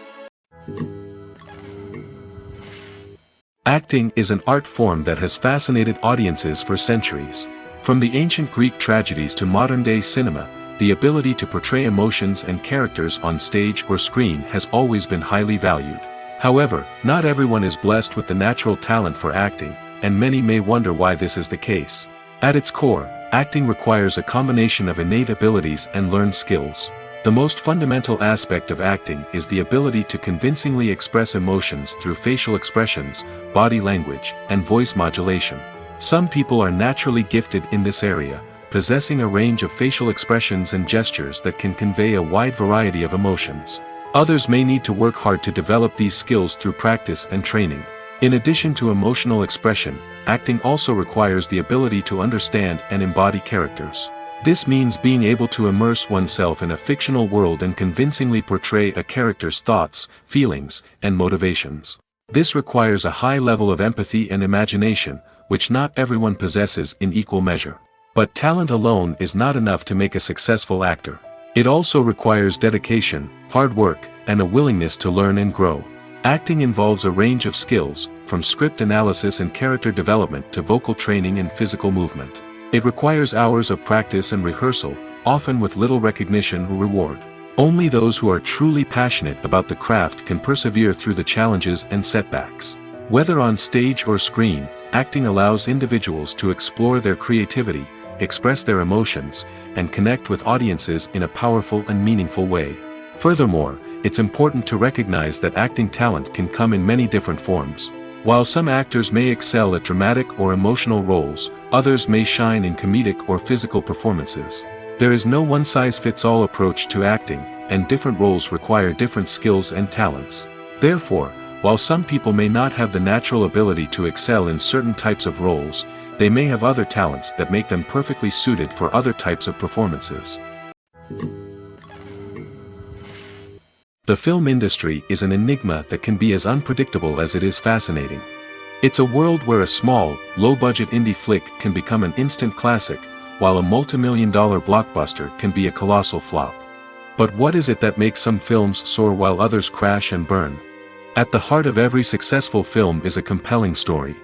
Acting is an art form that has fascinated audiences for centuries. From the ancient Greek tragedies to modern-day cinema, the ability to portray emotions and characters on stage or screen has always been highly valued. However, not everyone is blessed with the natural talent for acting, and many may wonder why this is the case. At its core, acting requires a combination of innate abilities and learned skills. The most fundamental aspect of acting is the ability to convincingly express emotions through facial expressions, body language, and voice modulation. Some people are naturally gifted in this area, possessing a range of facial expressions and gestures that can convey a wide variety of emotions. Others may need to work hard to develop these skills through practice and training. In addition to emotional expression, acting also requires the ability to understand and embody characters. This means being able to immerse oneself in a fictional world and convincingly portray a character's thoughts, feelings, and motivations. This requires a high level of empathy and imagination, which not everyone possesses in equal measure. But talent alone is not enough to make a successful actor. It also requires dedication, hard work, and a willingness to learn and grow. Acting involves a range of skills, from script analysis and character development to vocal training and physical movement. It requires hours of practice and rehearsal, often with little recognition or reward. Only those who are truly passionate about the craft can persevere through the challenges and setbacks. Whether on stage or screen, acting allows individuals to explore their creativity, express their emotions, and connect with audiences in a powerful and meaningful way. Furthermore, it's important to recognize that acting talent can come in many different forms. While some actors may excel at dramatic or emotional roles, others may shine in comedic or physical performances. There is no one-size-fits-all approach to acting, and different roles require different skills and talents. Therefore, while some people may not have the natural ability to excel in certain types of roles, they may have other talents that make them perfectly suited for other types of performances. The film industry is an enigma that can be as unpredictable as it is fascinating. It's a world where a small, low-budget indie flick can become an instant classic, while a multi-million-dollar blockbuster can be a colossal flop. But what is it that makes some films soar while others crash and burn? At the heart of every successful film is a compelling story.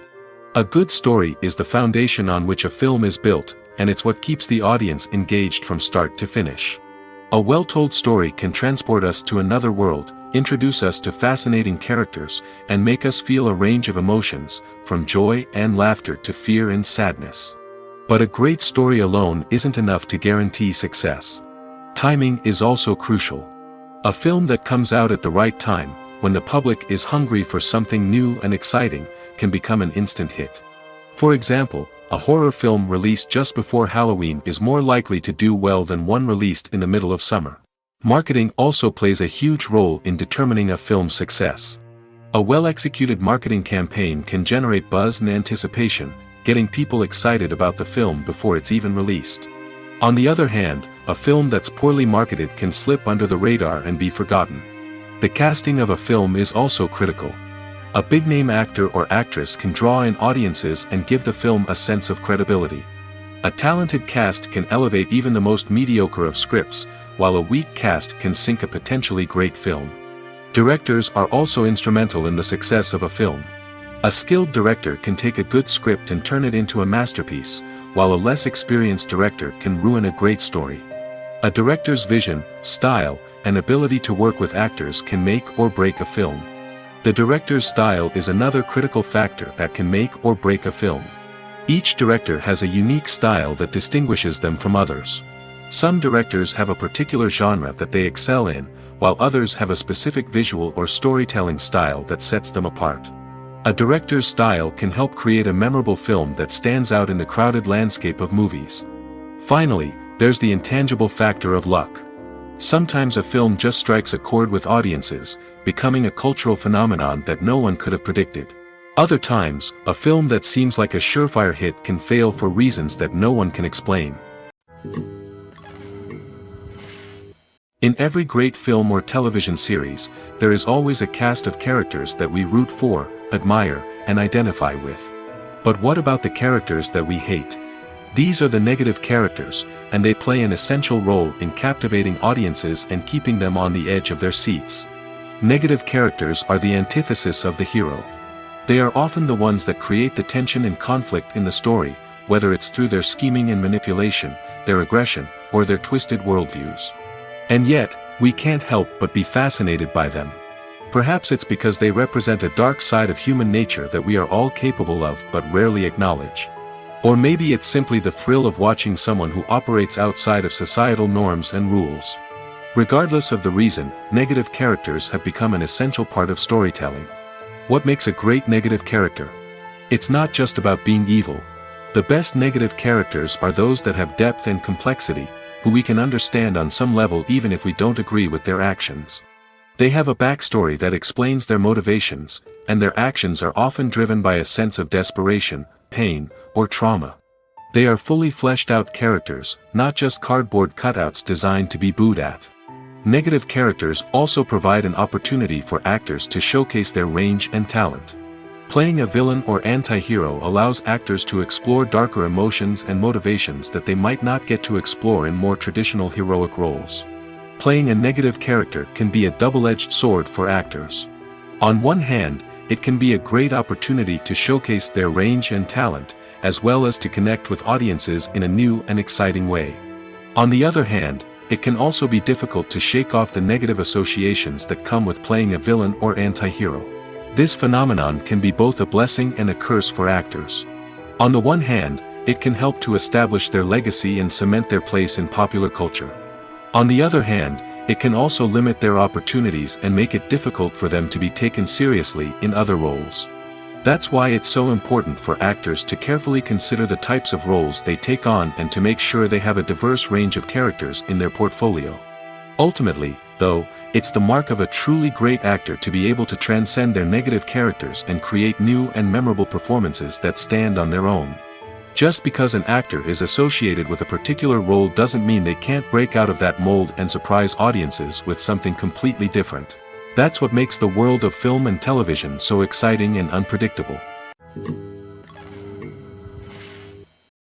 A good story is the foundation on which a film is built, and it's what keeps the audience engaged from start to finish. A well-told story can transport us to another world, introduce us to fascinating characters, and make us feel a range of emotions, from joy and laughter to fear and sadness. But a great story alone isn't enough to guarantee success. Timing is also crucial. A film that comes out at the right time, when the public is hungry for something new and exciting, can become an instant hit. For example, a horror film released just before Halloween is more likely to do well than one released in the middle of summer. Marketing also plays a huge role in determining a film's success. A well-executed marketing campaign can generate buzz and anticipation, getting people excited about the film before it's even released. On the other hand, a film that's poorly marketed can slip under the radar and be forgotten. The casting of a film is also critical. A big-name actor or actress can draw in audiences and give the film a sense of credibility. A talented cast can elevate even the most mediocre of scripts, while a weak cast can sink a potentially great film. Directors are also instrumental in the success of a film. A skilled director can take a good script and turn it into a masterpiece, while a less experienced director can ruin a great story. A director's vision, style, and ability to work with actors can make or break a film. The director's style is another critical factor that can make or break a film. Each director has a unique style that distinguishes them from others. Some directors have a particular genre that they excel in, while others have a specific visual or storytelling style that sets them apart. A director's style can help create a memorable film that stands out in the crowded landscape of movies. Finally, there's the intangible factor of luck. Sometimes a film just strikes a chord with audiences, becoming a cultural phenomenon that no one could have predicted. Other times, a film that seems like a surefire hit can fail for reasons that no one can explain. In every great film or television series, there is always a cast of characters that we root for, admire, and identify with. But what about the characters that we hate? These are the negative characters, and they play an essential role in captivating audiences and keeping them on the edge of their seats. Negative characters are the antithesis of the hero. They are often the ones that create the tension and conflict in the story, whether it's through their scheming and manipulation, their aggression, or their twisted worldviews. And yet, we can't help but be fascinated by them. Perhaps it's because they represent a dark side of human nature that we are all capable of but rarely acknowledge. Or maybe it's simply the thrill of watching someone who operates outside of societal norms and rules. Regardless of the reason, negative characters have become an essential part of storytelling. What makes a great negative character? It's not just about being evil. The best negative characters are those that have depth and complexity, who we can understand on some level even if we don't agree with their actions. They have a backstory that explains their motivations, and their actions are often driven by a sense of desperation, pain, or trauma. They are fully fleshed out characters, not just cardboard cutouts designed to be booed at. Negative characters also provide an opportunity for actors to showcase their range and talent. Playing a villain or anti-hero allows actors to explore darker emotions and motivations that they might not get to explore in more traditional heroic roles. Playing a negative character can be a double-edged sword for actors. On one hand, it can be a great opportunity to showcase their range and talent, as well as to connect with audiences in a new and exciting way. On the other hand, it can also be difficult to shake off the negative associations that come with playing a villain or anti-hero. This phenomenon can be both a blessing and a curse for actors. On the one hand, it can help to establish their legacy and cement their place in popular culture. On the other hand, it can also limit their opportunities and make it difficult for them to be taken seriously in other roles. That's why it's so important for actors to carefully consider the types of roles they take on and to make sure they have a diverse range of characters in their portfolio. Ultimately, though, it's the mark of a truly great actor to be able to transcend their negative characters and create new and memorable performances that stand on their own. Just because an actor is associated with a particular role doesn't mean they can't break out of that mold and surprise audiences with something completely different. That's what makes the world of film and television so exciting and unpredictable.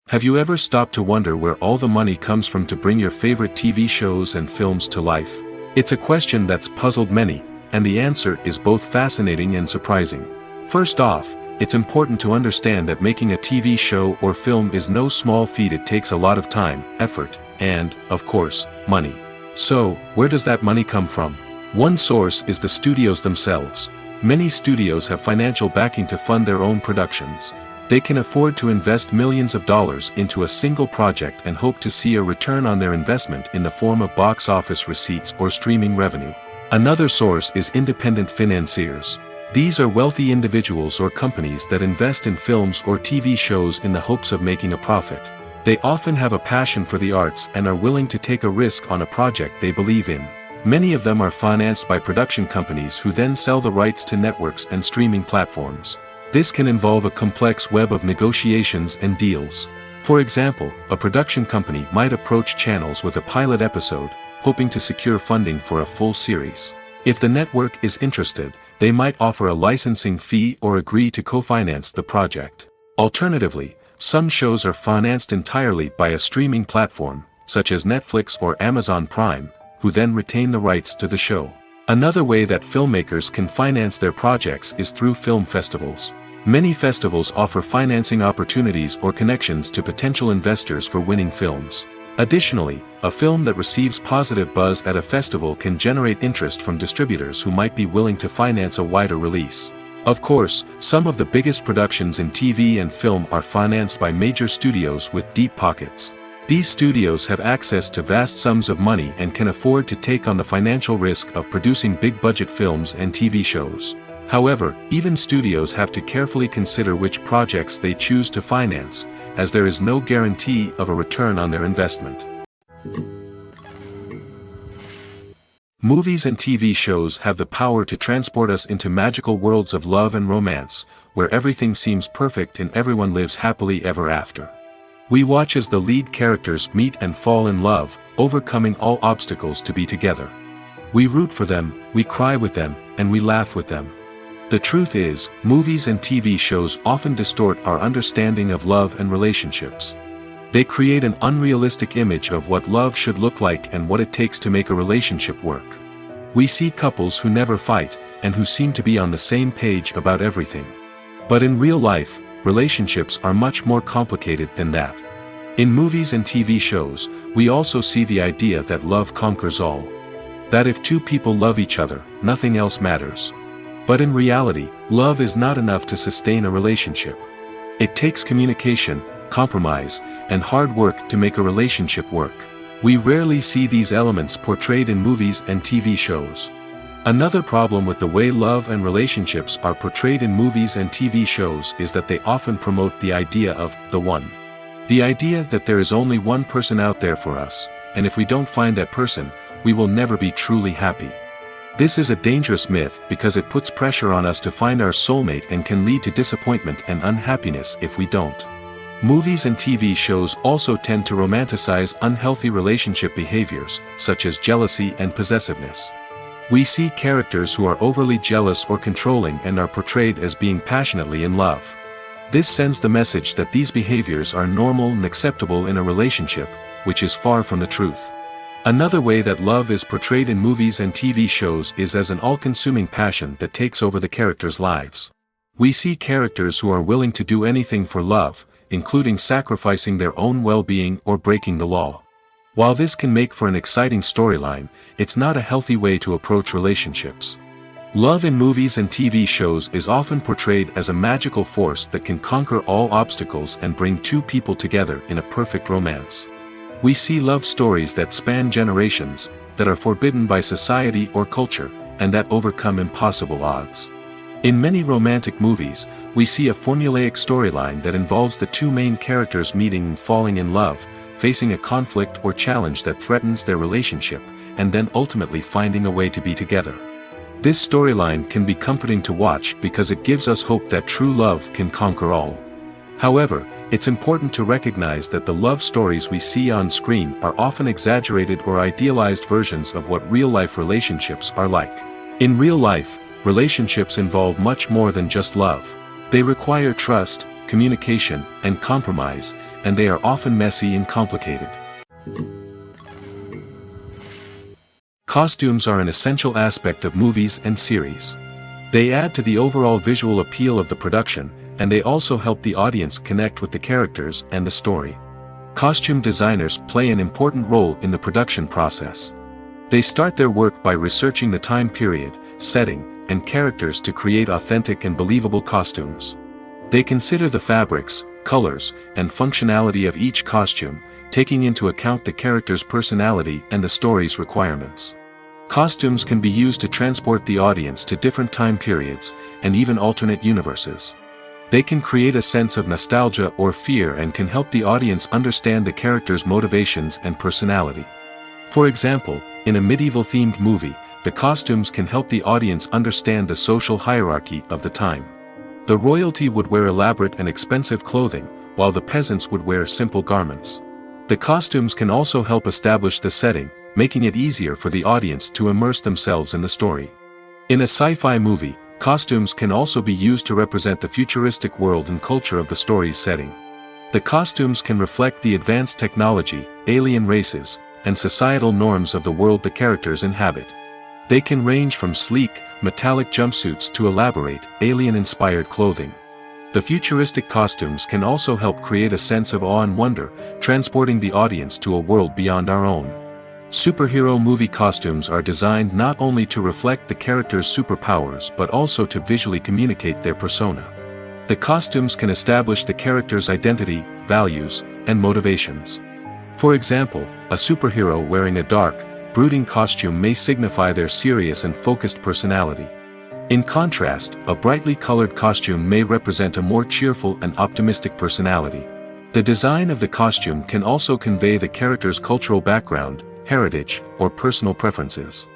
Have you ever stopped to wonder where all the money comes from to bring your favorite TV shows and films to life? It's a question that's puzzled many, and the answer is both fascinating and surprising. First off, it's important to understand that making a TV show or film is no small feat. It takes a lot of time, effort, and, of course, money. So, where does that money come from? One source is the studios themselves. Many studios have financial backing to fund their own productions. They can afford to invest millions of dollars into a single project and hope to see a return on their investment in the form of box office receipts or streaming revenue. Another source is independent financiers. These are wealthy individuals or companies that invest in films or TV shows in the hopes of making a profit. They often have a passion for the arts and are willing to take a risk on a project they believe in. Many of them are financed by production companies who then sell the rights to networks and streaming platforms. This can involve a complex web of negotiations and deals. For example, a production company might approach channels with a pilot episode, hoping to secure funding for a full series. If the network is interested, they might offer a licensing fee or agree to co-finance the project. Alternatively, some shows are financed entirely by a streaming platform, such as Netflix or Amazon Prime, who then retain the rights to the show. Another way that filmmakers can finance their projects is through film festivals. Many festivals offer financing opportunities or connections to potential investors for winning films. Additionally, a film that receives positive buzz at a festival can generate interest from distributors who might be willing to finance a wider release. Of course, some of the biggest productions in TV and film are financed by major studios with deep pockets. These studios have access to vast sums of money and can afford to take on the financial risk of producing big-budget films and TV shows. However, even studios have to carefully consider which projects they choose to finance, as there is no guarantee of a return on their investment. Movies and TV shows have the power to transport us into magical worlds of love and romance, where everything seems perfect and everyone lives happily ever after. We watch as the lead characters meet and fall in love, overcoming all obstacles to be together. We root for them, we cry with them, and we laugh with them. The truth is, movies and TV shows often distort our understanding of love and relationships. They create an unrealistic image of what love should look like and what it takes to make a relationship work. We see couples who never fight, and who seem to be on the same page about everything. But in real life, relationships are much more complicated than that. In movies and TV shows, we also see the idea that love conquers all. That if two people love each other, nothing else matters. But in reality, love is not enough to sustain a relationship. It takes communication, compromise, and hard work to make a relationship work. We rarely see these elements portrayed in movies and TV shows. Another problem with the way love and relationships are portrayed in movies and TV shows is that they often promote the idea of the one. The idea that there is only one person out there for us, and if we don't find that person, we will never be truly happy. This is a dangerous myth because it puts pressure on us to find our soulmate and can lead to disappointment and unhappiness if we don't. Movies and TV shows also tend to romanticize unhealthy relationship behaviors, such as jealousy and possessiveness. We see characters who are overly jealous or controlling and are portrayed as being passionately in love. This sends the message that these behaviors are normal and acceptable in a relationship, which is far from the truth. Another way that love is portrayed in movies and TV shows is as an all-consuming passion that takes over the characters' lives. We see characters who are willing to do anything for love, including sacrificing their own well-being or breaking the law. While this can make for an exciting storyline, it's not a healthy way to approach relationships. Love in movies and TV shows is often portrayed as a magical force that can conquer all obstacles and bring two people together in a perfect romance. We see love stories that span generations, that are forbidden by society or culture, and that overcome impossible odds. In many romantic movies, we see a formulaic storyline that involves the two main characters meeting and falling in love, facing a conflict or challenge that threatens their relationship, and then ultimately finding a way to be together. This storyline can be comforting to watch because it gives us hope that true love can conquer all. However, it's important to recognize that the love stories we see on screen are often exaggerated or idealized versions of what real-life relationships are like. In real life, relationships involve much more than just love. They require trust, communication, and compromise, and they are often messy and complicated. Costumes are an essential aspect of movies and series. They add to the overall visual appeal of the production, and they also help the audience connect with the characters and the story. Costume designers play an important role in the production process. They start their work by researching the time period, setting, and characters to create authentic and believable costumes. They consider the fabrics, colors, and functionality of each costume, taking into account the character's personality and the story's requirements. Costumes can be used to transport the audience to different time periods, and even alternate universes. They can create a sense of nostalgia or fear and can help the audience understand the character's motivations and personality. For example, in a medieval-themed movie, the costumes can help the audience understand the social hierarchy of the time. The royalty would wear elaborate and expensive clothing, while the peasants would wear simple garments. The costumes can also help establish the setting, making it easier for the audience to immerse themselves in the story. In a sci-fi movie, costumes can also be used to represent the futuristic world and culture of the story's setting. The costumes can reflect the advanced technology, alien races, and societal norms of the world the characters inhabit. They can range from sleek, metallic jumpsuits to elaborate, alien-inspired clothing. The futuristic costumes can also help create a sense of awe and wonder, transporting the audience to a world beyond our own. Superhero movie costumes are designed not only to reflect the character's superpowers but also to visually communicate their persona. The costumes can establish the character's identity, values, and motivations. For example, a superhero wearing a dark, brooding costume may signify their serious and focused personality. In contrast, a brightly colored costume may represent a more cheerful and optimistic personality. The design of the costume can also convey the character's cultural background, heritage, or personal preferences.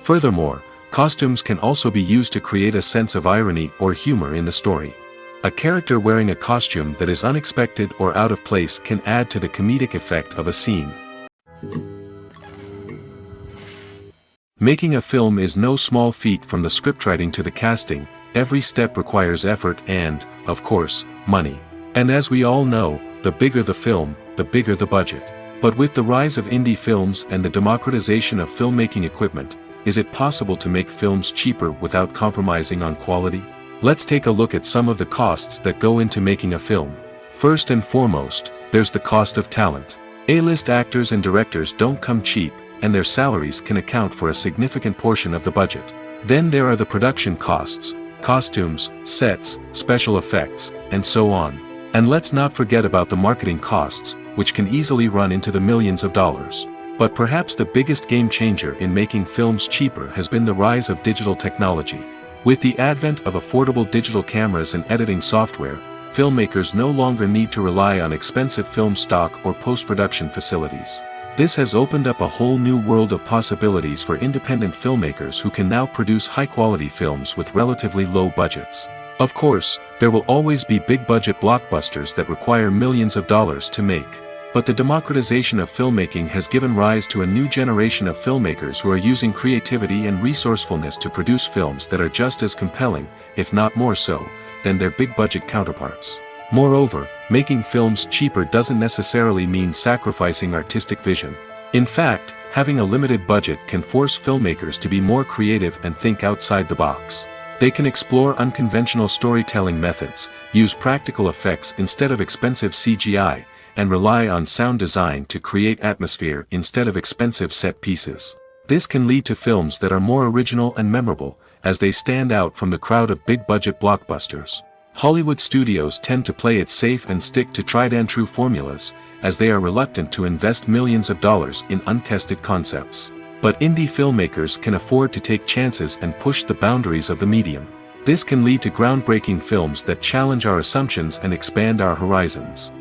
Furthermore, costumes can also be used to create a sense of irony or humor in the story. A character wearing a costume that is unexpected or out of place can add to the comedic effect of a scene. Making a film is no small feat. From the scriptwriting to the casting, every step requires effort and, of course, money. And as we all know, the bigger the film, the bigger the budget. But with the rise of indie films and the democratization of filmmaking equipment, is it possible to make films cheaper without compromising on quality? Let's take a look at some of the costs that go into making a film. First and foremost, there's the cost of talent. A-list actors and directors don't come cheap, and their salaries can account for a significant portion of the budget. Then there are the production costs, costumes, sets, special effects, and so on. And let's not forget about the marketing costs, which can easily run into the millions of dollars. But perhaps the biggest game changer in making films cheaper has been the rise of digital technology. With the advent of affordable digital cameras and editing software, filmmakers no longer need to rely on expensive film stock or post-production facilities. This has opened up a whole new world of possibilities for independent filmmakers who can now produce high-quality films with relatively low budgets. Of course, there will always be big-budget blockbusters that require millions of dollars to make. But the democratization of filmmaking has given rise to a new generation of filmmakers who are using creativity and resourcefulness to produce films that are just as compelling, if not more so, than their big-budget counterparts. Moreover, making films cheaper doesn't necessarily mean sacrificing artistic vision. In fact, having a limited budget can force filmmakers to be more creative and think outside the box. They can explore unconventional storytelling methods, use practical effects instead of expensive CGI, and rely on sound design to create atmosphere instead of expensive set pieces. This can lead to films that are more original and memorable, as they stand out from the crowd of big-budget blockbusters. Hollywood studios tend to play it safe and stick to tried-and-true formulas, as they are reluctant to invest millions of dollars in untested concepts. But indie filmmakers can afford to take chances and push the boundaries of the medium. This can lead to groundbreaking films that challenge our assumptions and expand our horizons.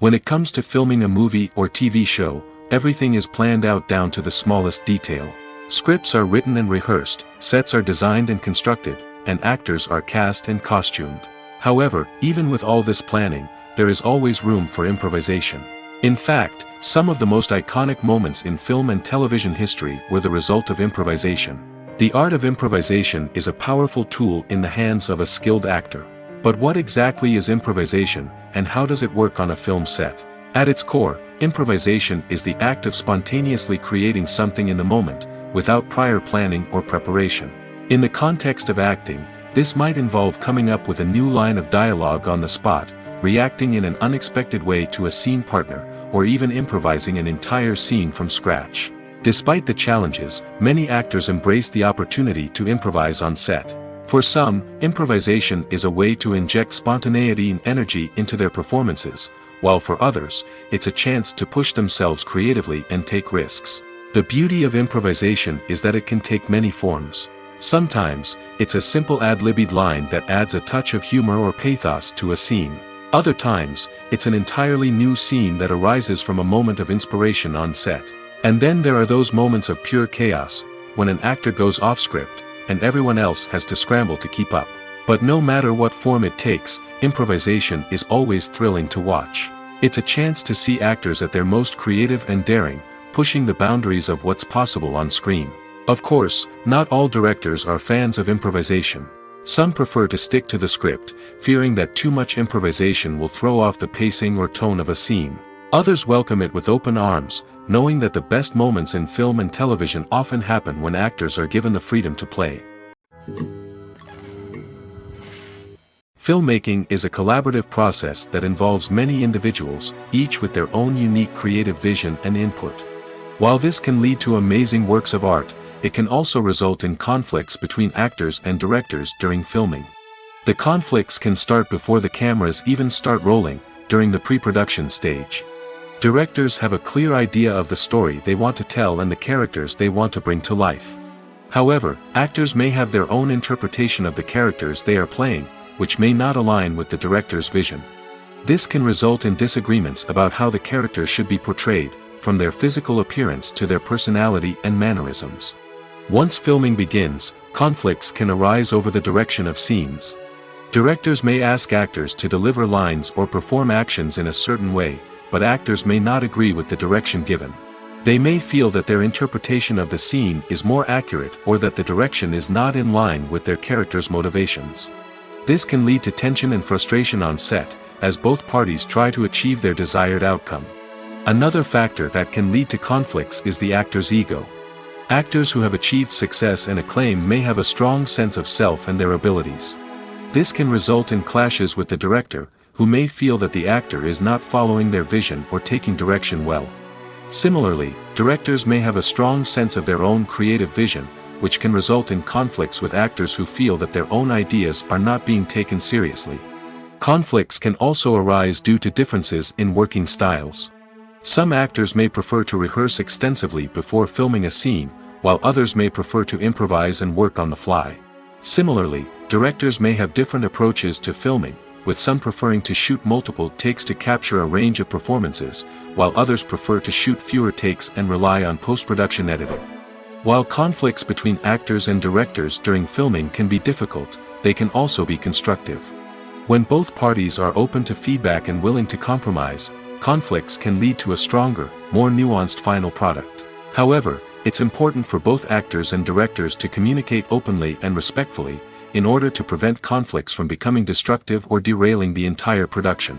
When it comes to filming a movie or TV show, everything is planned out down to the smallest detail. Scripts are written and rehearsed, sets are designed and constructed, and actors are cast and costumed. However, even with all this planning, there is always room for improvisation. In fact, some of the most iconic moments in film and television history were the result of improvisation. The art of improvisation is a powerful tool in the hands of a skilled actor. But what exactly is improvisation, and how does it work on a film set? At its core, improvisation is the act of spontaneously creating something in the moment, without prior planning or preparation. In the context of acting, this might involve coming up with a new line of dialogue on the spot, reacting in an unexpected way to a scene partner, or even improvising an entire scene from scratch. Despite the challenges, many actors embrace the opportunity to improvise on set. For some, improvisation is a way to inject spontaneity and energy into their performances, while for others, it's a chance to push themselves creatively and take risks. The beauty of improvisation is that it can take many forms. Sometimes, it's a simple ad-libbed line that adds a touch of humor or pathos to a scene. Other times, it's an entirely new scene that arises from a moment of inspiration on set. And then there are those moments of pure chaos, when an actor goes off script, and everyone else has to scramble to keep up. But no matter what form it takes, improvisation is always thrilling to watch. It's a chance to see actors at their most creative and daring, pushing the boundaries of what's possible on screen. Of course, not all directors are fans of improvisation. Some prefer to stick to the script, fearing that too much improvisation will throw off the pacing or tone of a scene. Others welcome it with open arms, knowing that the best moments in film and television often happen when actors are given the freedom to play. Filmmaking is a collaborative process that involves many individuals, each with their own unique creative vision and input. While this can lead to amazing works of art, it can also result in conflicts between actors and directors during filming. The conflicts can start before the cameras even start rolling, during the pre-production stage. Directors have a clear idea of the story they want to tell and the characters they want to bring to life. However, actors may have their own interpretation of the characters they are playing, which may not align with the director's vision. This can result in disagreements about how the characters should be portrayed, from their physical appearance to their personality and mannerisms. Once filming begins, conflicts can arise over the direction of scenes. Directors may ask actors to deliver lines or perform actions in a certain way, but actors may not agree with the direction given. They may feel that their interpretation of the scene is more accurate or that the direction is not in line with their character's motivations. This can lead to tension and frustration on set, as both parties try to achieve their desired outcome. Another factor that can lead to conflicts is the actor's ego. Actors who have achieved success and acclaim may have a strong sense of self and their abilities. This can result in clashes with the director, who may feel that the actor is not following their vision or taking direction well. Similarly, directors may have a strong sense of their own creative vision, which can result in conflicts with actors who feel that their own ideas are not being taken seriously. Conflicts can also arise due to differences in working styles. Some actors may prefer to rehearse extensively before filming a scene, while others may prefer to improvise and work on the fly. Similarly, directors may have different approaches to filming, with some preferring to shoot multiple takes to capture a range of performances, while others prefer to shoot fewer takes and rely on post-production editing. While conflicts between actors and directors during filming can be difficult, they can also be constructive. When both parties are open to feedback and willing to compromise, conflicts can lead to a stronger, more nuanced final product. However, it's important for both actors and directors to communicate openly and respectfully, in order to prevent conflicts from becoming destructive or derailing the entire production.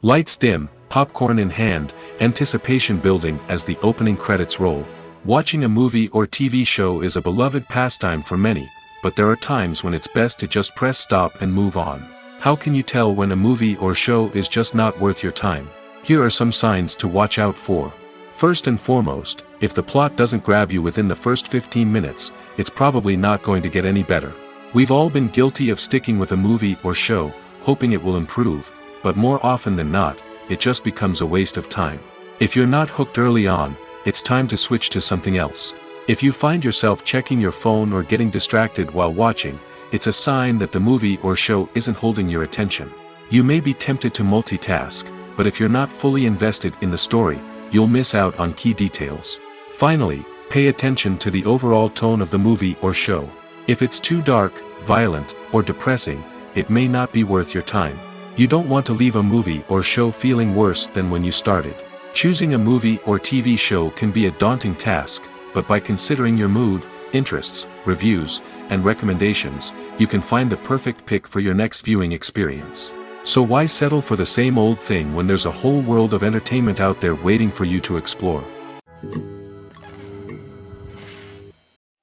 Lights dim, popcorn in hand, anticipation building as the opening credits roll. Watching a movie or TV show is a beloved pastime for many, but there are times when it's best to just press stop and move on. How can you tell when a movie or show is just not worth your time? Here are some signs to watch out for. First and foremost, if the plot doesn't grab you within the first 15 minutes, it's probably not going to get any better. We've all been guilty of sticking with a movie or show, hoping it will improve, but more often than not, it just becomes a waste of time. If you're not hooked early on, it's time to switch to something else. If you find yourself checking your phone or getting distracted while watching, it's a sign that the movie or show isn't holding your attention. You may be tempted to multitask, but if you're not fully invested in the story, you'll miss out on key details. Finally, pay attention to the overall tone of the movie or show. If it's too dark, violent, or depressing, it may not be worth your time. You don't want to leave a movie or show feeling worse than when you started. Choosing a movie or TV show can be a daunting task, but by considering your mood, interests, reviews, and recommendations, you can find the perfect pick for your next viewing experience. So why settle for the same old thing when there's a whole world of entertainment out there waiting for you to explore?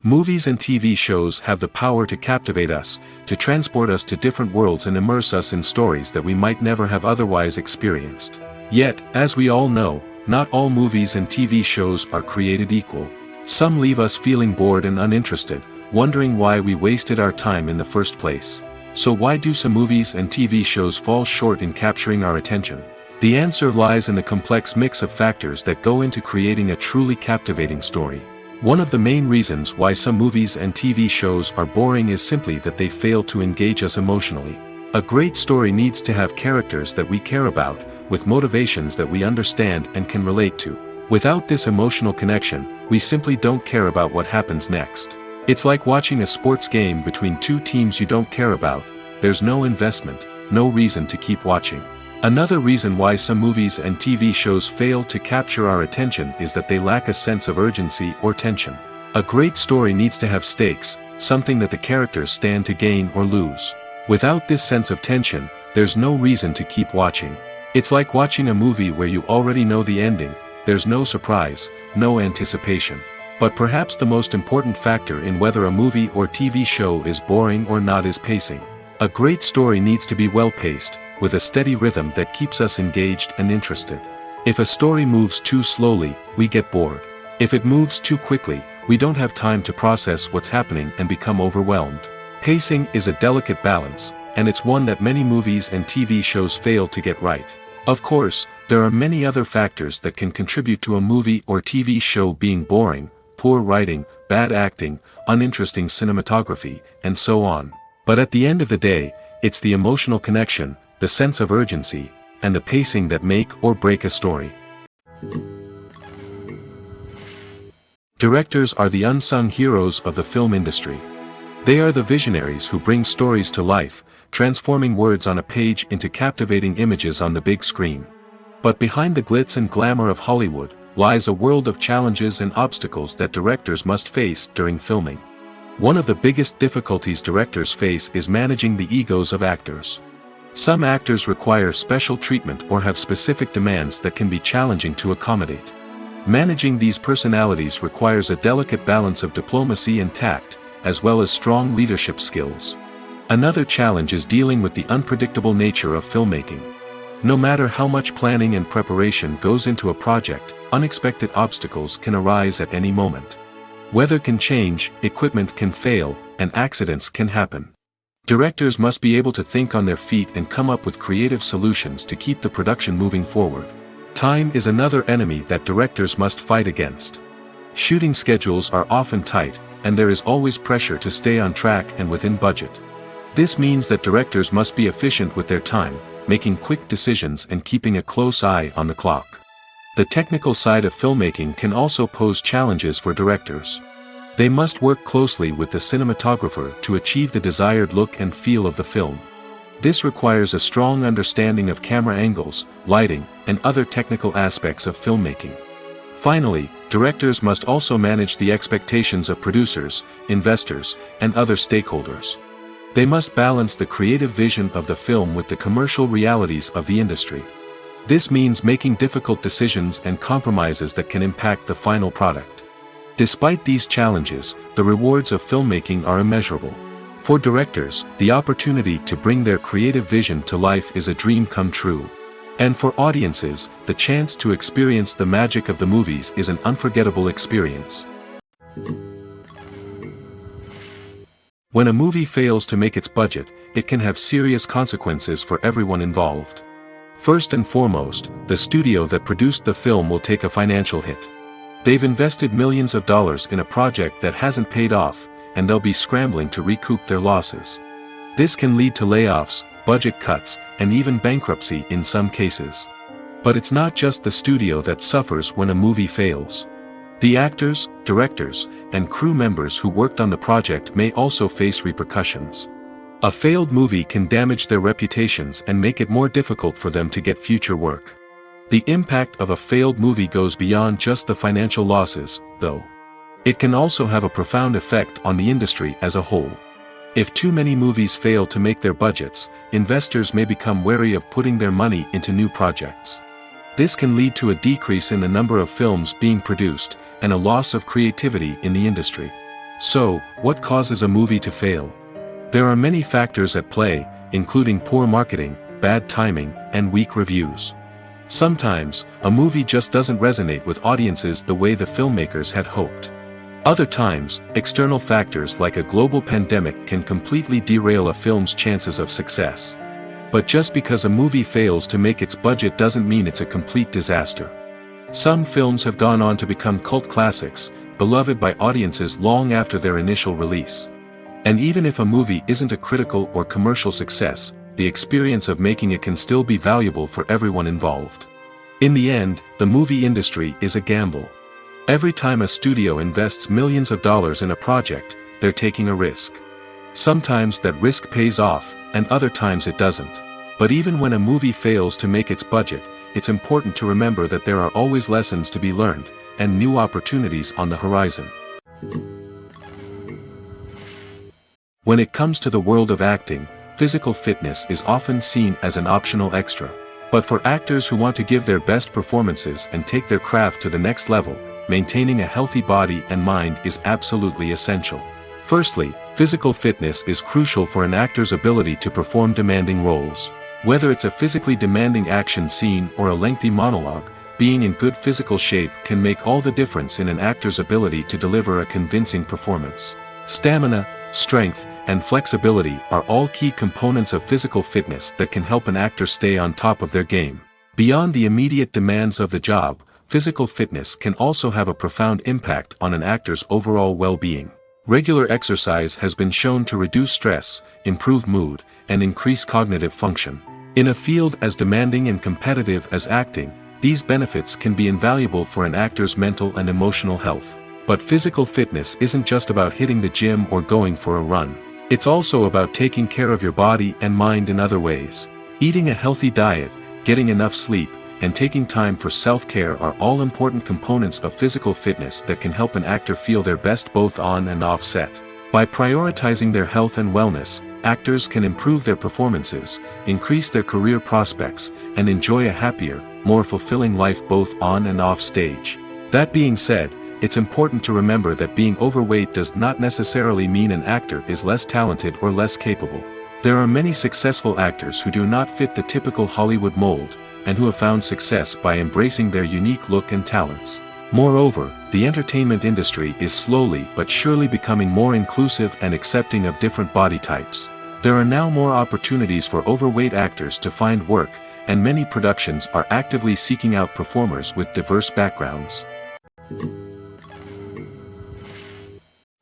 Movies and TV shows have the power to captivate us, to transport us to different worlds and immerse us in stories that we might never have otherwise experienced. Yet, as we all know, not all movies and TV shows are created equal. Some leave us feeling bored and uninterested, wondering why we wasted our time in the first place. So why do some movies and TV shows fall short in capturing our attention? The answer lies in the complex mix of factors that go into creating a truly captivating story. One of the main reasons why some movies and TV shows are boring is simply that they fail to engage us emotionally. A great story needs to have characters that we care about, with motivations that we understand and can relate to. Without this emotional connection, we simply don't care about what happens next. It's like watching a sports game between two teams you don't care about. There's no investment, no reason to keep watching. Another reason why some movies and TV shows fail to capture our attention is that they lack a sense of urgency or tension. A great story needs to have stakes, something that the characters stand to gain or lose. Without this sense of tension, there's no reason to keep watching. It's like watching a movie where you already know the ending. There's no surprise, no anticipation. But perhaps the most important factor in whether a movie or TV show is boring or not is pacing. A great story needs to be well-paced, with a steady rhythm that keeps us engaged and interested. If a story moves too slowly, we get bored. If it moves too quickly, we don't have time to process what's happening and become overwhelmed. Pacing is a delicate balance, and it's one that many movies and TV shows fail to get right. Of course, there are many other factors that can contribute to a movie or TV show being boring: poor writing, bad acting, uninteresting cinematography, and so on. But at the end of the day, it's the emotional connection, the sense of urgency, and the pacing that make or break a story. Directors are the unsung heroes of the film industry. They are the visionaries who bring stories to life, transforming words on a page into captivating images on the big screen. But behind the glitz and glamour of Hollywood lies a world of challenges and obstacles that directors must face during filming. One of the biggest difficulties directors face is managing the egos of actors. Some actors require special treatment or have specific demands that can be challenging to accommodate. Managing these personalities requires a delicate balance of diplomacy and tact, as well as strong leadership skills. Another challenge is dealing with the unpredictable nature of filmmaking. No matter how much planning and preparation goes into a project, unexpected obstacles can arise at any moment. Weather can change, equipment can fail, and accidents can happen. Directors must be able to think on their feet and come up with creative solutions to keep the production moving forward. Time is another enemy that directors must fight against. Shooting schedules are often tight, and there is always pressure to stay on track and within budget. This means that directors must be efficient with their time, making quick decisions and keeping a close eye on the clock. The technical side of filmmaking can also pose challenges for directors. They must work closely with the cinematographer to achieve the desired look and feel of the film. This requires a strong understanding of camera angles, lighting, and other technical aspects of filmmaking. Finally, directors must also manage the expectations of producers, investors, and other stakeholders. They must balance the creative vision of the film with the commercial realities of the industry. This means making difficult decisions and compromises that can impact the final product. Despite these challenges, the rewards of filmmaking are immeasurable. For directors, the opportunity to bring their creative vision to life is a dream come true. And for audiences, the chance to experience the magic of the movies is an unforgettable experience. When a movie fails to make its budget, it can have serious consequences for everyone involved. First and foremost, the studio that produced the film will take a financial hit. They've invested millions of dollars in a project that hasn't paid off, and they'll be scrambling to recoup their losses. This can lead to layoffs, budget cuts, and even bankruptcy in some cases. But it's not just the studio that suffers when a movie fails. The actors, directors, and crew members who worked on the project may also face repercussions. A failed movie can damage their reputations and make it more difficult for them to get future work. The impact of a failed movie goes beyond just the financial losses, though. It can also have a profound effect on the industry as a whole. If too many movies fail to make their budgets, investors may become wary of putting their money into new projects. This can lead to a decrease in the number of films being produced, and a loss of creativity in the industry. So, what causes a movie to fail? There are many factors at play, including poor marketing, bad timing, and weak reviews. Sometimes, a movie just doesn't resonate with audiences the way the filmmakers had hoped. Other times, external factors like a global pandemic can completely derail a film's chances of success. But just because a movie fails to make its budget doesn't mean it's a complete disaster. Some films have gone on to become cult classics, beloved by audiences long after their initial release. And even if a movie isn't a critical or commercial success, the experience of making it can still be valuable for everyone involved. In the end, the movie industry is a gamble. Every time a studio invests millions of dollars in a project, they're taking a risk. Sometimes that risk pays off, and other times it doesn't. But even when a movie fails to make its budget, it's important to remember that there are always lessons to be learned, and new opportunities on the horizon. When it comes to the world of acting, physical fitness is often seen as an optional extra. But for actors who want to give their best performances and take their craft to the next level, maintaining a healthy body and mind is absolutely essential. Firstly, physical fitness is crucial for an actor's ability to perform demanding roles. Whether it's a physically demanding action scene or a lengthy monologue, being in good physical shape can make all the difference in an actor's ability to deliver a convincing performance. Stamina, strength, and flexibility are all key components of physical fitness that can help an actor stay on top of their game. Beyond the immediate demands of the job, physical fitness can also have a profound impact on an actor's overall well-being. Regular exercise has been shown to reduce stress, improve mood, and increase cognitive function. In a field as demanding and competitive as acting, these benefits can be invaluable for an actor's mental and emotional health. But physical fitness isn't just about hitting the gym or going for a run. It's also about taking care of your body and mind in other ways. Eating a healthy diet, getting enough sleep, and taking time for self-care are all important components of physical fitness that can help an actor feel their best both on and off set. By prioritizing their health and wellness, actors can improve their performances, increase their career prospects, and enjoy a happier, more fulfilling life both on and off stage. That being said, it's important to remember that being overweight does not necessarily mean an actor is less talented or less capable. There are many successful actors who do not fit the typical Hollywood mold, and who have found success by embracing their unique look and talents. Moreover, the entertainment industry is slowly but surely becoming more inclusive and accepting of different body types. There are now more opportunities for overweight actors to find work, and many productions are actively seeking out performers with diverse backgrounds.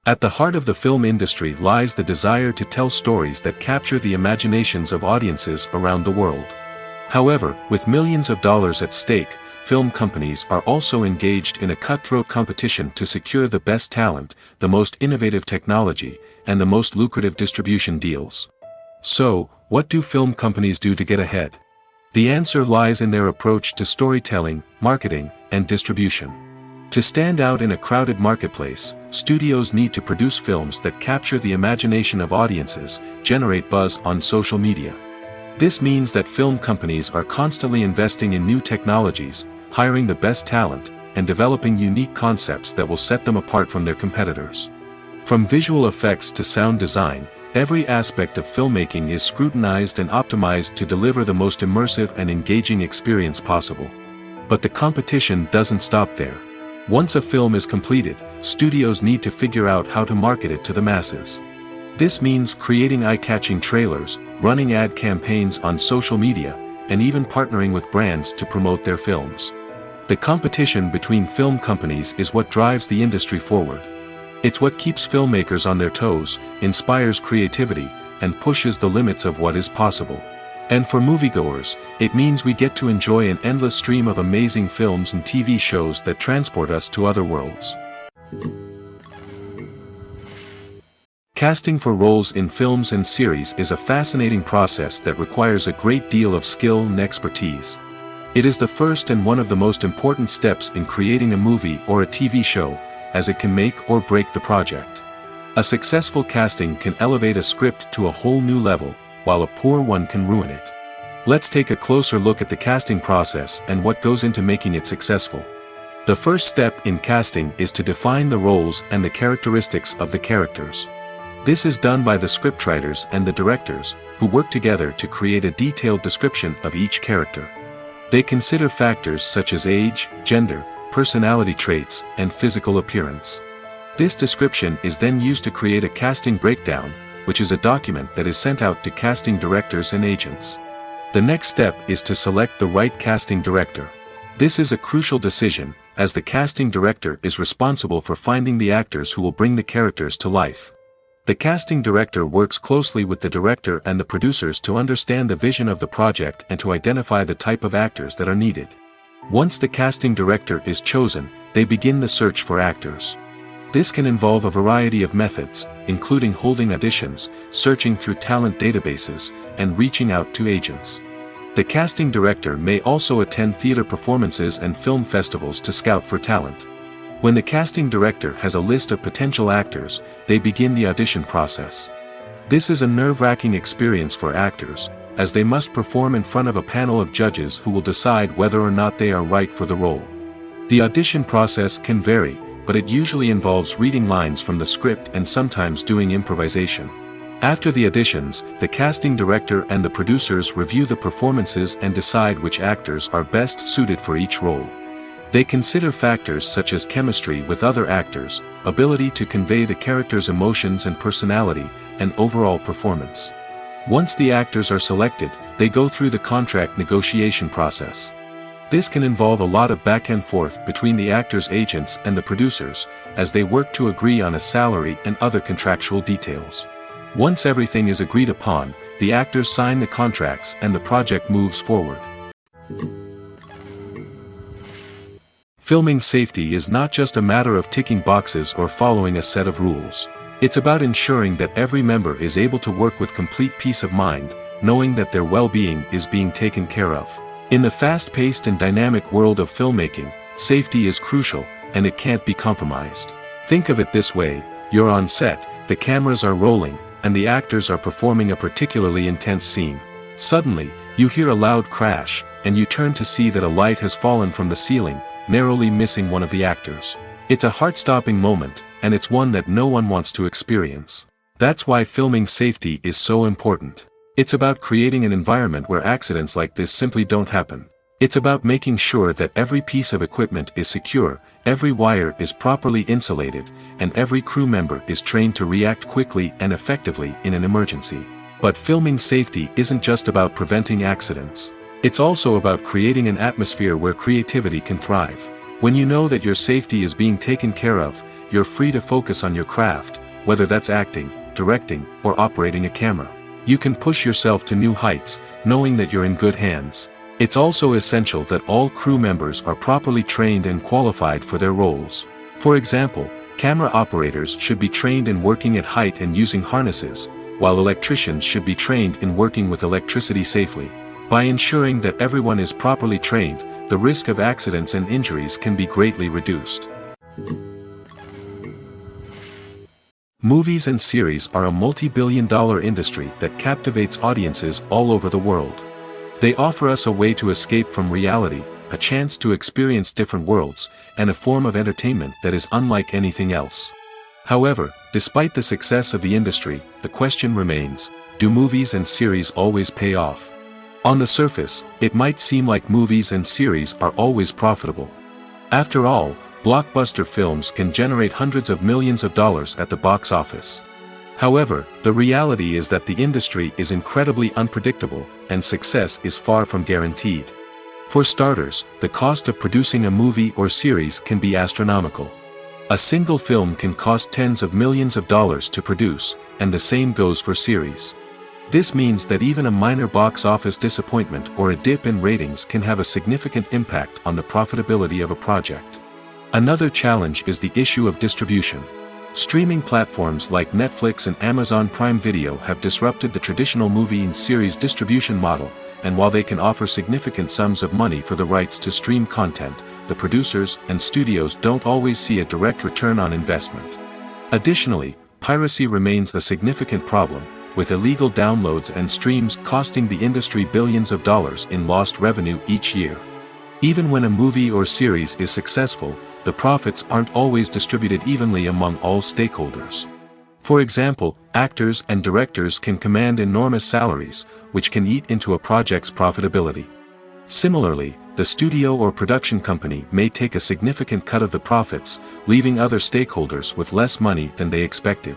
At the heart of the film industry lies the desire to tell stories that capture the imaginations of audiences around the world. However, with millions of dollars at stake, film companies are also engaged in a cutthroat competition to secure the best talent, the most innovative technology, and the most lucrative distribution deals. So, what do film companies do to get ahead? The answer lies in their approach to storytelling, marketing, and distribution. To stand out in a crowded marketplace, studios need to produce films that capture the imagination of audiences, generate buzz on social media. This means that film companies are constantly investing in new technologies, hiring the best talent, and developing unique concepts that will set them apart from their competitors. From visual effects to sound design, every aspect of filmmaking is scrutinized and optimized to deliver the most immersive and engaging experience possible. But the competition doesn't stop there. Once a film is completed, studios need to figure out how to market it to the masses. This means creating eye-catching trailers, running ad campaigns on social media, and even partnering with brands to promote their films. The competition between film companies is what drives the industry forward. It's what keeps filmmakers on their toes, inspires creativity, and pushes the limits of what is possible. And for moviegoers, it means we get to enjoy an endless stream of amazing films and TV shows that transport us to other worlds. Casting for roles in films and series is a fascinating process that requires a great deal of skill and expertise. It is the first and one of the most important steps in creating a movie or a TV show, as it can make or break the project. A successful casting can elevate a script to a whole new level, while a poor one can ruin it. Let's take a closer look at the casting process and what goes into making it successful. The first step in casting is to define the roles and the characteristics of the characters. This is done by the scriptwriters and the directors, who work together to create a detailed description of each character. They consider factors such as age, gender, personality traits, and physical appearance. This description is then used to create a casting breakdown, which is a document that is sent out to casting directors and agents. The next step is to select the right casting director. This is a crucial decision, as the casting director is responsible for finding the actors who will bring the characters to life. The casting director works closely with the director and the producers to understand the vision of the project and to identify the type of actors that are needed. Once the casting director is chosen, they begin the search for actors. This can involve a variety of methods, including holding auditions, searching through talent databases, and reaching out to agents. The casting director may also attend theater performances and film festivals to scout for talent. When the casting director has a list of potential actors, they begin the audition process. This is a nerve-wracking experience for actors, as they must perform in front of a panel of judges who will decide whether or not they are right for the role. The audition process can vary, but it usually involves reading lines from the script and sometimes doing improvisation. After the auditions, the casting director and the producers review the performances and decide which actors are best suited for each role. They consider factors such as chemistry with other actors, ability to convey the character's emotions and personality, and overall performance. Once the actors are selected, they go through the contract negotiation process. This can involve a lot of back and forth between the actors' agents and the producers, as they work to agree on a salary and other contractual details. Once everything is agreed upon, the actors sign the contracts and the project moves forward. Filming safety is not just a matter of ticking boxes or following a set of rules. It's about ensuring that every member is able to work with complete peace of mind, knowing that their well-being is being taken care of. In the fast-paced and dynamic world of filmmaking, safety is crucial, and it can't be compromised. Think of it this way: you're on set, the cameras are rolling, and the actors are performing a particularly intense scene. Suddenly, you hear a loud crash, and you turn to see that a light has fallen from the ceiling, narrowly missing one of the actors. It's a heart-stopping moment, and it's one that no one wants to experience. That's why filming safety is so important. It's about creating an environment where accidents like this simply don't happen. It's about making sure that every piece of equipment is secure, every wire is properly insulated, and every crew member is trained to react quickly and effectively in an emergency. But filming safety isn't just about preventing accidents. It's also about creating an atmosphere where creativity can thrive. When you know that your safety is being taken care of, you're free to focus on your craft, whether that's acting, directing, or operating a camera. You can push yourself to new heights, knowing that you're in good hands. It's also essential that all crew members are properly trained and qualified for their roles. For example, camera operators should be trained in working at height and using harnesses, while electricians should be trained in working with electricity safely. By ensuring that everyone is properly trained, the risk of accidents and injuries can be greatly reduced. Movies and series are a multi-billion-dollar industry that captivates audiences all over the world. They offer us a way to escape from reality, a chance to experience different worlds, and a form of entertainment that is unlike anything else. However, despite the success of the industry, the question remains, do movies and series always pay off? On the surface, it might seem like movies and series are always profitable. After all, blockbuster films can generate hundreds of millions of dollars at the box office. However, the reality is that the industry is incredibly unpredictable, and success is far from guaranteed. For starters, the cost of producing a movie or series can be astronomical. A single film can cost tens of millions of dollars to produce, and the same goes for series. This means that even a minor box office disappointment or a dip in ratings can have a significant impact on the profitability of a project. Another challenge is the issue of distribution. Streaming platforms like Netflix and Amazon Prime Video have disrupted the traditional movie and series distribution model, and while they can offer significant sums of money for the rights to stream content, the producers and studios don't always see a direct return on investment. Additionally, piracy remains a significant problem, with illegal downloads and streams costing the industry billions of dollars in lost revenue each year. Even when a movie or series is successful, the profits aren't always distributed evenly among all stakeholders. For example, actors and directors can command enormous salaries, which can eat into a project's profitability. Similarly, the studio or production company may take a significant cut of the profits, leaving other stakeholders with less money than they expected.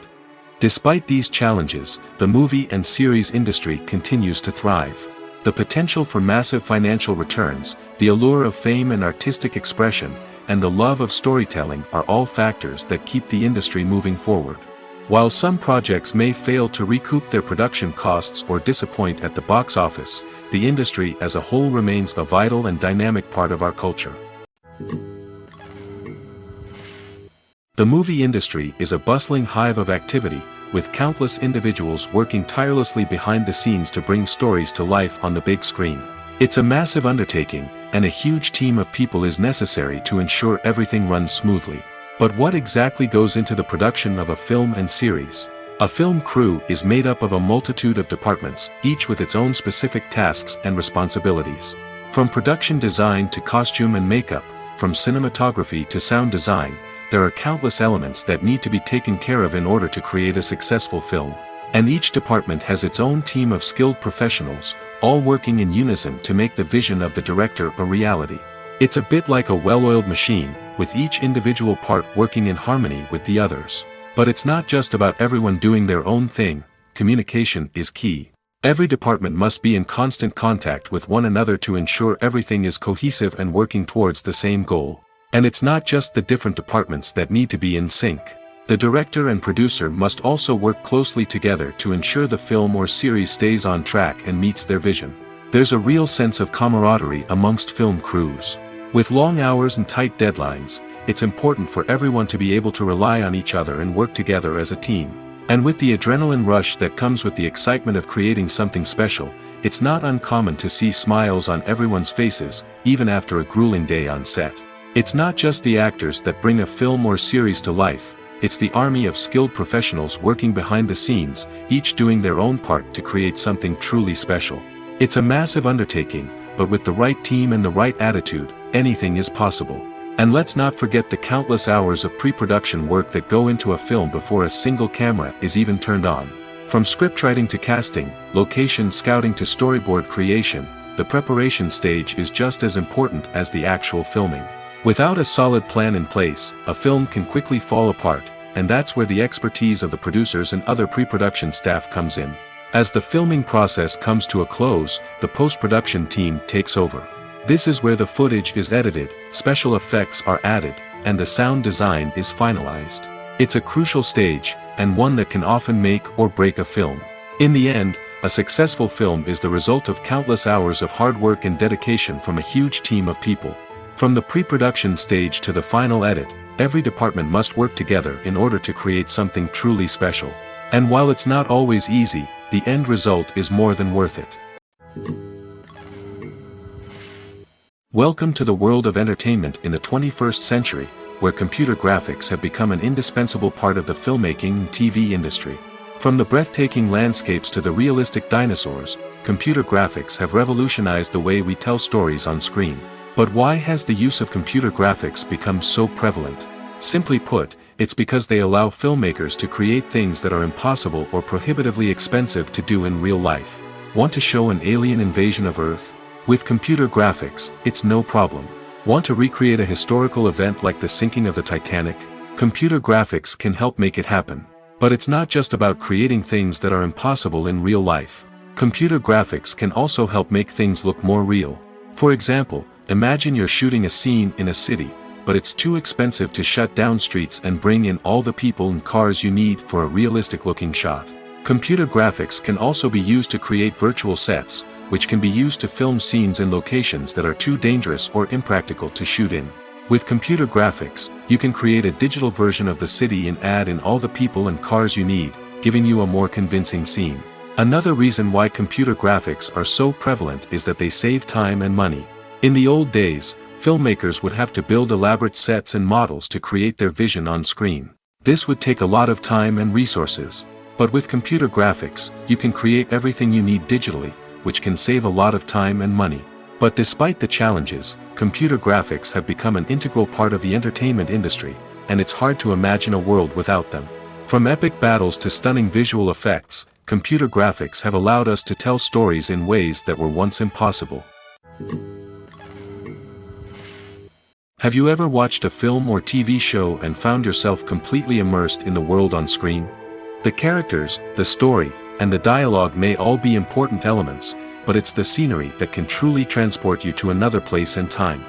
Despite these challenges, the movie and series industry continues to thrive. The potential for massive financial returns, the allure of fame and artistic expression, and the love of storytelling are all factors that keep the industry moving forward. While some projects may fail to recoup their production costs or disappoint at the box office, the industry as a whole remains a vital and dynamic part of our culture. The movie industry is a bustling hive of activity, with countless individuals working tirelessly behind the scenes to bring stories to life on the big screen. It's a massive undertaking, and a huge team of people is necessary to ensure everything runs smoothly. But what exactly goes into the production of a film and series? A film crew is made up of a multitude of departments, each with its own specific tasks and responsibilities. From production design to costume and makeup, from cinematography to sound design, there are countless elements that need to be taken care of in order to create a successful film. And each department has its own team of skilled professionals, all working in unison to make the vision of the director a reality. It's a bit like a well-oiled machine, with each individual part working in harmony with the others. But it's not just about everyone doing their own thing, communication is key. Every department must be in constant contact with one another to ensure everything is cohesive and working towards the same goal. And it's not just the different departments that need to be in sync. The director and producer must also work closely together to ensure the film or series stays on track and meets their vision. There's a real sense of camaraderie amongst film crews. With long hours and tight deadlines, it's important for everyone to be able to rely on each other and work together as a team. And with the adrenaline rush that comes with the excitement of creating something special, it's not uncommon to see smiles on everyone's faces, even after a grueling day on set. It's not just the actors that bring a film or series to life, it's the army of skilled professionals working behind the scenes, each doing their own part to create something truly special. It's a massive undertaking, but with the right team and the right attitude, anything is possible. And let's not forget the countless hours of pre-production work that go into a film before a single camera is even turned on. From scriptwriting to casting, location scouting to storyboard creation, the preparation stage is just as important as the actual filming. Without a solid plan in place, a film can quickly fall apart, and that's where the expertise of the producers and other pre-production staff comes in. As the filming process comes to a close, the post-production team takes over. This is where the footage is edited, special effects are added, and the sound design is finalized. It's a crucial stage, and one that can often make or break a film. In the end, a successful film is the result of countless hours of hard work and dedication from a huge team of people. From the pre-production stage to the final edit, every department must work together in order to create something truly special. And while it's not always easy, the end result is more than worth it. Welcome to the world of entertainment in the 21st century, where computer graphics have become an indispensable part of the filmmaking and TV industry. From the breathtaking landscapes to the realistic dinosaurs, computer graphics have revolutionized the way we tell stories on screen. But why has the use of computer graphics become so prevalent? Simply put, it's because they allow filmmakers to create things that are impossible or prohibitively expensive to do in real life. Want to show an alien invasion of Earth? With computer graphics, it's no problem. Want to recreate a historical event like the sinking of the Titanic? Computer graphics can help make it happen. But it's not just about creating things that are impossible in real life. Computer graphics can also help make things look more real. For example, imagine you're shooting a scene in a city, but it's too expensive to shut down streets and bring in all the people and cars you need for a realistic-looking shot. Computer graphics can also be used to create virtual sets, which can be used to film scenes in locations that are too dangerous or impractical to shoot in. With computer graphics, you can create a digital version of the city and add in all the people and cars you need, giving you a more convincing scene. Another reason why computer graphics are so prevalent is that they save time and money. In the old days, filmmakers would have to build elaborate sets and models to create their vision on screen. This would take a lot of time and resources. But with computer graphics, you can create everything you need digitally, which can save a lot of time and money. But despite the challenges, computer graphics have become an integral part of the entertainment industry, and it's hard to imagine a world without them. From epic battles to stunning visual effects, computer graphics have allowed us to tell stories in ways that were once impossible. Have you ever watched a film or TV show and found yourself completely immersed in the world on screen? The characters, the story, and the dialogue may all be important elements, but it's the scenery that can truly transport you to another place and time.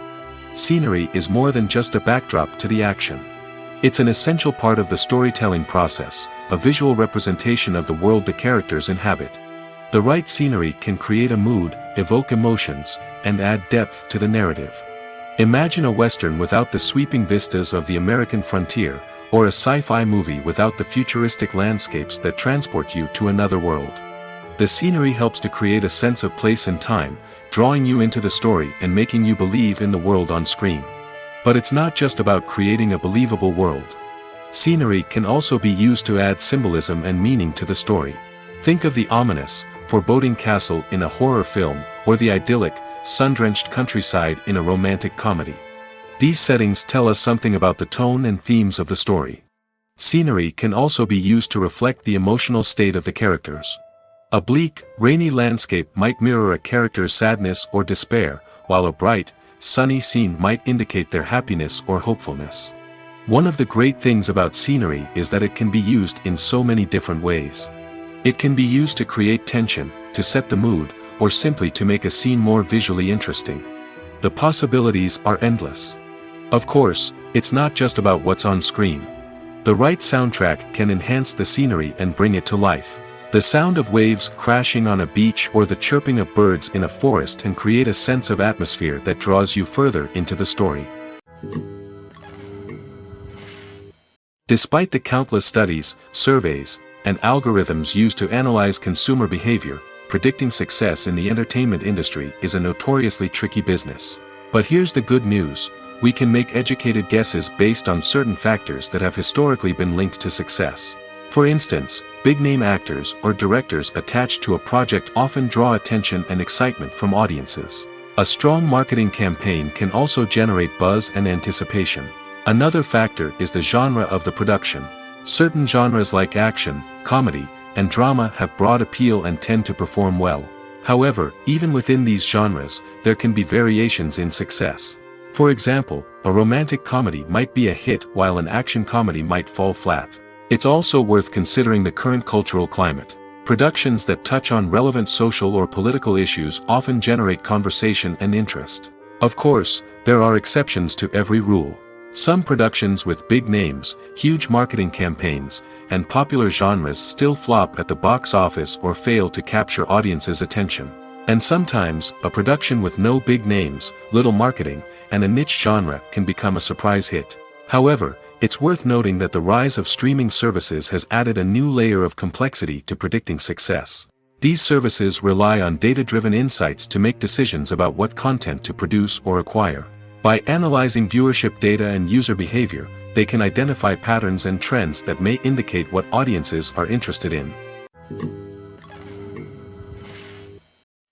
Scenery is more than just a backdrop to the action. It's an essential part of the storytelling process, a visual representation of the world the characters inhabit. The right scenery can create a mood, evoke emotions, and add depth to the narrative. Imagine a Western without the sweeping vistas of the American frontier, or a sci-fi movie without the futuristic landscapes that transport you to another world. The scenery helps to create a sense of place and time, drawing you into the story and making you believe in the world on screen. But it's not just about creating a believable world. Scenery can also be used to add symbolism and meaning to the story. Think of the ominous, foreboding castle in a horror film, or the idyllic, sun-drenched countryside in a romantic comedy. These settings tell us something about the tone and themes of the story. Scenery can also be used to reflect the emotional state of the characters. A bleak, rainy landscape might mirror a character's sadness or despair, while a bright, sunny scene might indicate their happiness or hopefulness. One of the great things about scenery is that it can be used in so many different ways. It can be used to create tension, to set the mood, or simply to make a scene more visually interesting. The possibilities are endless. Of course, it's not just about what's on screen. The right soundtrack can enhance the scenery and bring it to life. The sound of waves crashing on a beach or the chirping of birds in a forest can create a sense of atmosphere that draws you further into the story. Despite the countless studies, surveys, and algorithms used to analyze consumer behavior, predicting success in the entertainment industry is a notoriously tricky business. But here's the good news: we can make educated guesses based on certain factors that have historically been linked to success. For instance, big-name actors or directors attached to a project often draw attention and excitement from audiences. A strong marketing campaign can also generate buzz and anticipation. Another factor is the genre of the production. Certain genres like action, comedy, and drama have broad appeal and tend to perform well. However, even within these genres, there can be variations in success. For example, a romantic comedy might be a hit while an action comedy might fall flat. It's also worth considering the current cultural climate. Productions that touch on relevant social or political issues often generate conversation and interest. Of course, there are exceptions to every rule. Some productions with big names, huge marketing campaigns, and popular genres still flop at the box office or fail to capture audiences' attention. And sometimes, a production with no big names, little marketing, and a niche genre can become a surprise hit. However, it's worth noting that the rise of streaming services has added a new layer of complexity to predicting success. These services rely on data-driven insights to make decisions about what content to produce or acquire. By analyzing viewership data and user behavior, they can identify patterns and trends that may indicate what audiences are interested in.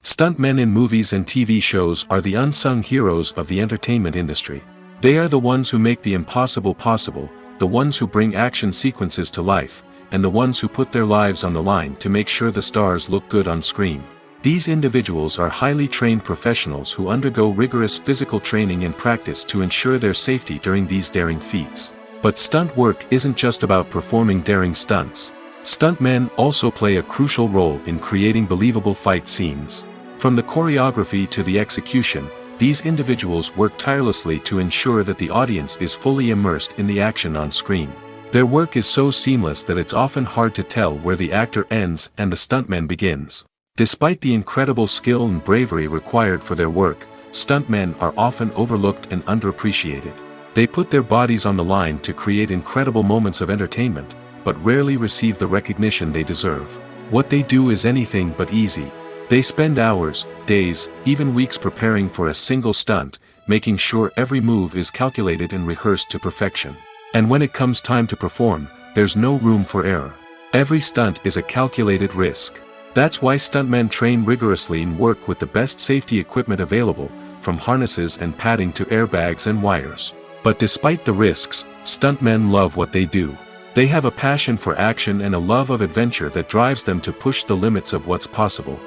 Stuntmen in movies and TV shows are the unsung heroes of the entertainment industry. They are the ones who make the impossible possible, the ones who bring action sequences to life, and the ones who put their lives on the line to make sure the stars look good on screen. These individuals are highly trained professionals who undergo rigorous physical training and practice to ensure their safety during these daring feats. But stunt work isn't just about performing daring stunts. Stuntmen also play a crucial role in creating believable fight scenes. From the choreography to the execution, these individuals work tirelessly to ensure that the audience is fully immersed in the action on screen. Their work is so seamless that it's often hard to tell where the actor ends and the stuntman begins. Despite the incredible skill and bravery required for their work, stuntmen are often overlooked and underappreciated. They put their bodies on the line to create incredible moments of entertainment, but rarely receive the recognition they deserve. What they do is anything but easy. They spend hours, days, even weeks preparing for a single stunt, making sure every move is calculated and rehearsed to perfection. And when it comes time to perform, there's no room for error. Every stunt is a calculated risk. That's why stuntmen train rigorously and work with the best safety equipment available, from harnesses and padding to airbags and wires. But despite the risks, stuntmen love what they do. They have a passion for action and a love of adventure that drives them to push the limits of what's possible.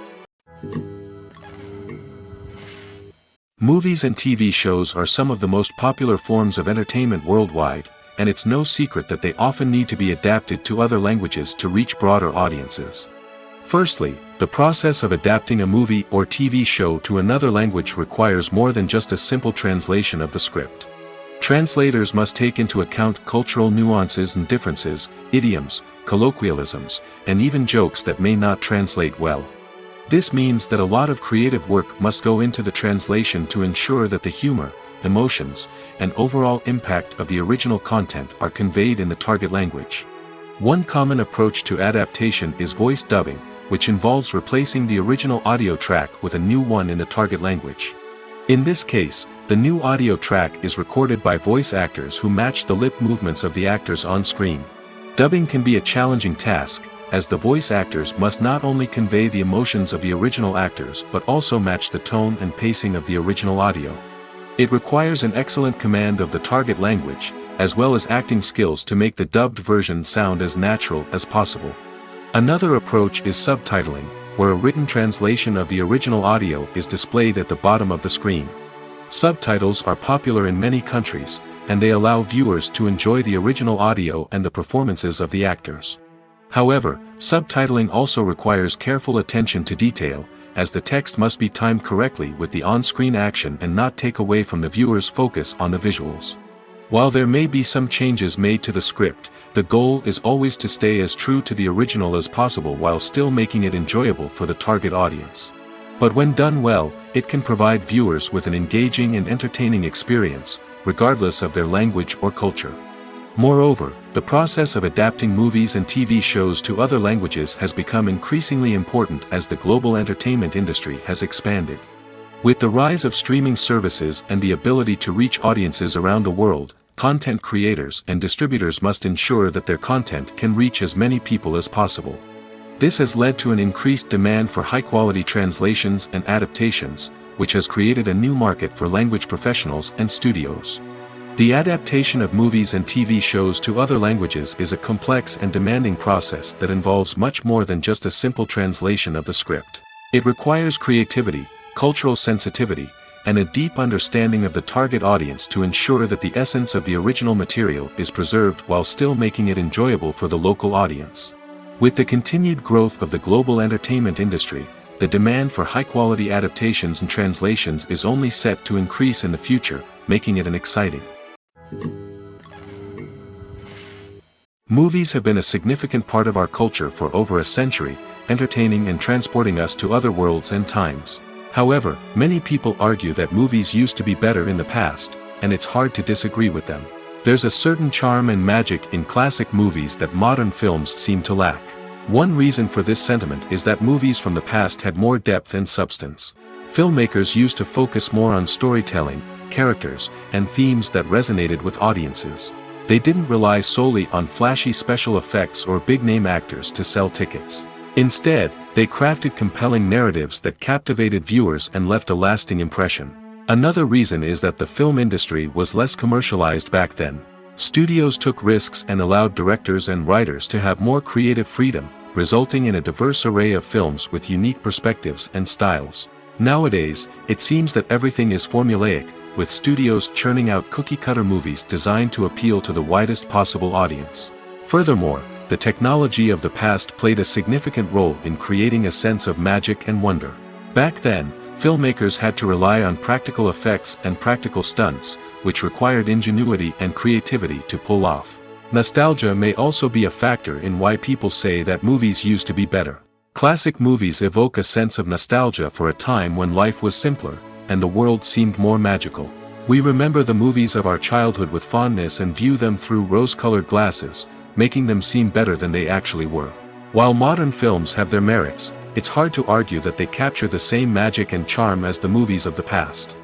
Movies and TV shows are some of the most popular forms of entertainment worldwide, and it's no secret that they often need to be adapted to other languages to reach broader audiences. Firstly, the process of adapting a movie or TV show to another language requires more than just a simple translation of the script. Translators must take into account cultural nuances and differences, idioms, colloquialisms, and even jokes that may not translate well. This means that a lot of creative work must go into the translation to ensure that the humor, emotions, and overall impact of the original content are conveyed in the target language. One common approach to adaptation is voice dubbing, which involves replacing the original audio track with a new one in the target language. In this case, the new audio track is recorded by voice actors who match the lip movements of the actors on screen. Dubbing can be a challenging task, as the voice actors must not only convey the emotions of the original actors but also match the tone and pacing of the original audio. It requires an excellent command of the target language, as well as acting skills to make the dubbed version sound as natural as possible. Another approach is subtitling, where a written translation of the original audio is displayed at the bottom of the screen. Subtitles are popular in many countries, and they allow viewers to enjoy the original audio and the performances of the actors. However, subtitling also requires careful attention to detail, as the text must be timed correctly with the on-screen action and not take away from the viewer's focus on the visuals. While there may be some changes made to the script, the goal is always to stay as true to the original as possible while still making it enjoyable for the target audience. But when done well, it can provide viewers with an engaging and entertaining experience, regardless of their language or culture. Moreover, the process of adapting movies and TV shows to other languages has become increasingly important as the global entertainment industry has expanded. With the rise of streaming services and the ability to reach audiences around the world, content creators and distributors must ensure that their content can reach as many people as possible. This has led to an increased demand for high-quality translations and adaptations, which has created a new market for language professionals and studios. The adaptation of movies and TV shows to other languages is a complex and demanding process that involves much more than just a simple translation of the script. It requires creativity, cultural sensitivity, and a deep understanding of the target audience to ensure that the essence of the original material is preserved while still making it enjoyable for the local audience. With the continued growth of the global entertainment industry, the demand for high-quality adaptations and translations is only set to increase in the future, making it an exciting. Movies have been a significant part of our culture for over a century, entertaining and transporting us to other worlds and times. However, many people argue that movies used to be better in the past, and it's hard to disagree with them. There's a certain charm and magic in classic movies that modern films seem to lack. One reason for this sentiment is that movies from the past had more depth and substance. Filmmakers used to focus more on storytelling, characters, and themes that resonated with audiences. They didn't rely solely on flashy special effects or big-name actors to sell tickets. Instead, they crafted compelling narratives that captivated viewers and left a lasting impression. Another reason is that the film industry was less commercialized back then. Studios took risks and allowed directors and writers to have more creative freedom, resulting in a diverse array of films with unique perspectives and styles. Nowadays, it seems that everything is formulaic, with studios churning out cookie-cutter movies designed to appeal to the widest possible audience. Furthermore, the technology of the past played a significant role in creating a sense of magic and wonder. Back then, filmmakers had to rely on practical effects and practical stunts, which required ingenuity and creativity to pull off. Nostalgia may also be a factor in why people say that movies used to be better. Classic movies evoke a sense of nostalgia for a time when life was simpler, and the world seemed more magical. We remember the movies of our childhood with fondness and view them through rose-colored glasses, making them seem better than they actually were. While modern films have their merits, it's hard to argue that they capture the same magic and charm as the movies of the past.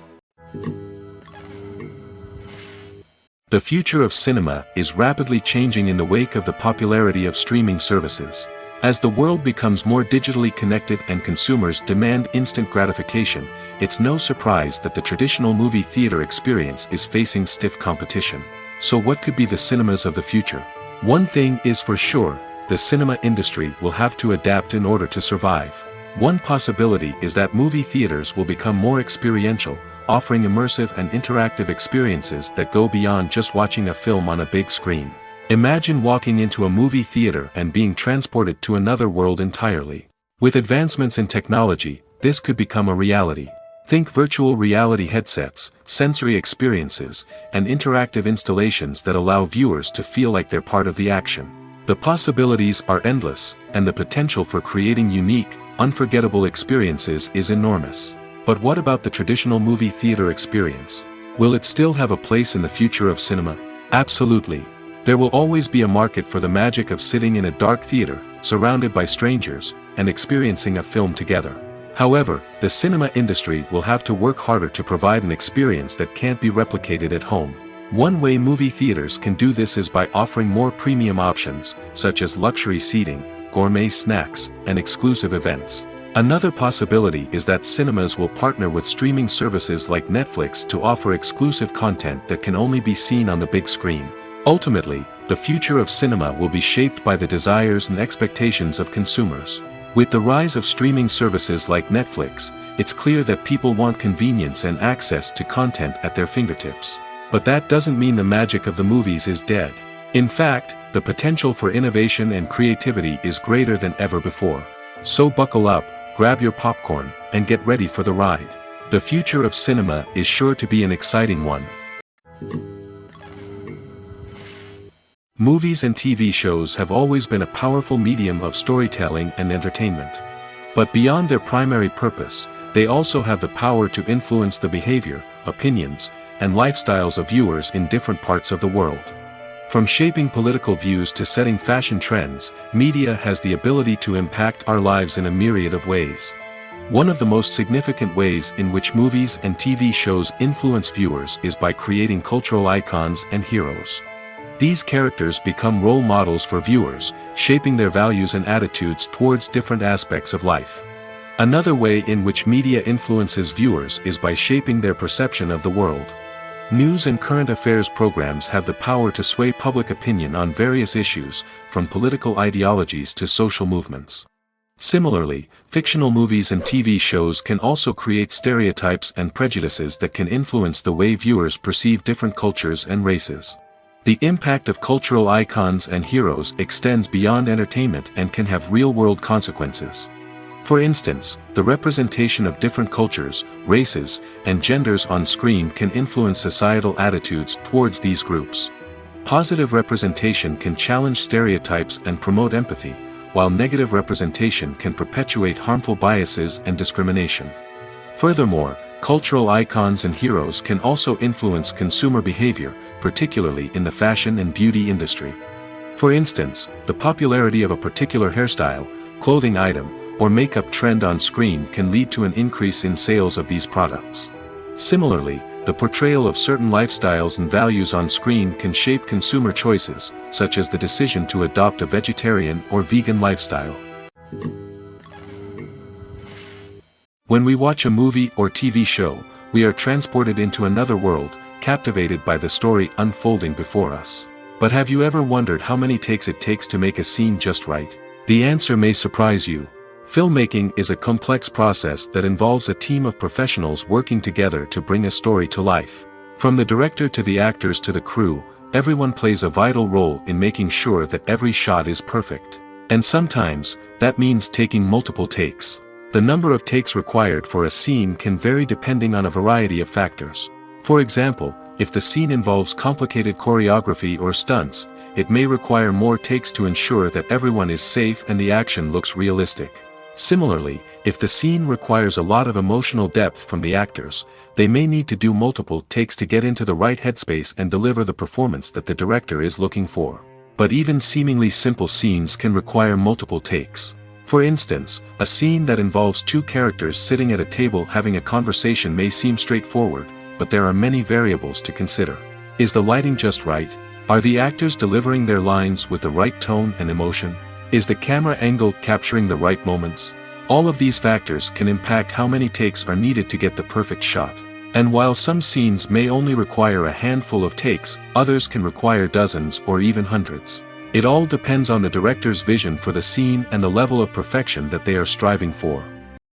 The future of cinema is rapidly changing in the wake of the popularity of streaming services. As the world becomes more digitally connected and consumers demand instant gratification, it's no surprise that the traditional movie theater experience is facing stiff competition. So what could be the cinemas of the future? One thing is for sure, the cinema industry will have to adapt in order to survive. One possibility is that movie theaters will become more experiential, offering immersive and interactive experiences that go beyond just watching a film on a big screen. Imagine walking into a movie theater and being transported to another world entirely. With advancements in technology, this could become a reality. Think virtual reality headsets, sensory experiences, and interactive installations that allow viewers to feel like they're part of the action. The possibilities are endless, and the potential for creating unique, unforgettable experiences is enormous. But what about the traditional movie theater experience? Will it still have a place in the future of cinema? Absolutely. There will always be a market for the magic of sitting in a dark theater, surrounded by strangers, and experiencing a film together. However, the cinema industry will have to work harder to provide an experience that can't be replicated at home. One way movie theaters can do this is by offering more premium options, such as luxury seating, gourmet snacks, and exclusive events. Another possibility is that cinemas will partner with streaming services like Netflix to offer exclusive content that can only be seen on the big screen. Ultimately, the future of cinema will be shaped by the desires and expectations of consumers. With the rise of streaming services like Netflix, it's clear that people want convenience and access to content at their fingertips. But that doesn't mean the magic of the movies is dead. In fact, the potential for innovation and creativity is greater than ever before. So buckle up, grab your popcorn, and get ready for the ride. The future of cinema is sure to be an exciting one. Movies and TV shows have always been a powerful medium of storytelling and entertainment. But beyond their primary purpose, they also have the power to influence the behavior, opinions, and lifestyles of viewers in different parts of the world. From shaping political views to setting fashion trends, media has the ability to impact our lives in a myriad of ways. One of the most significant ways in which movies and TV shows influence viewers is by creating cultural icons and heroes. These characters become role models for viewers, shaping their values and attitudes towards different aspects of life. Another way in which media influences viewers is by shaping their perception of the world. News and current affairs programs have the power to sway public opinion on various issues, from political ideologies to social movements. Similarly, fictional movies and TV shows can also create stereotypes and prejudices that can influence the way viewers perceive different cultures and races. The impact of cultural icons and heroes extends beyond entertainment and can have real-world consequences. For instance, the representation of different cultures, races, and genders on screen can influence societal attitudes towards these groups. Positive representation can challenge stereotypes and promote empathy, while negative representation can perpetuate harmful biases and discrimination. Furthermore, cultural icons and heroes can also influence consumer behavior, particularly in the fashion and beauty industry. For instance, the popularity of a particular hairstyle, clothing item, or makeup trend on screen can lead to an increase in sales of these products. Similarly, the portrayal of certain lifestyles and values on screen can shape consumer choices, such as the decision to adopt a vegetarian or vegan lifestyle. When we watch a movie or TV show, we are transported into another world, captivated by the story unfolding before us. But have you ever wondered how many takes it takes to make a scene just right? The answer may surprise you. Filmmaking is a complex process that involves a team of professionals working together to bring a story to life. From the director to the actors to the crew, everyone plays a vital role in making sure that every shot is perfect. And sometimes, that means taking multiple takes. The number of takes required for a scene can vary depending on a variety of factors. For example, if the scene involves complicated choreography or stunts, it may require more takes to ensure that everyone is safe and the action looks realistic. Similarly, if the scene requires a lot of emotional depth from the actors, they may need to do multiple takes to get into the right headspace and deliver the performance that the director is looking for. But even seemingly simple scenes can require multiple takes. For instance, a scene that involves two characters sitting at a table having a conversation may seem straightforward, but there are many variables to consider. Is the lighting just right? Are the actors delivering their lines with the right tone and emotion? Is the camera angle capturing the right moments? All of these factors can impact how many takes are needed to get the perfect shot. And while some scenes may only require a handful of takes, others can require dozens or even hundreds. It all depends on the director's vision for the scene and the level of perfection that they are striving for.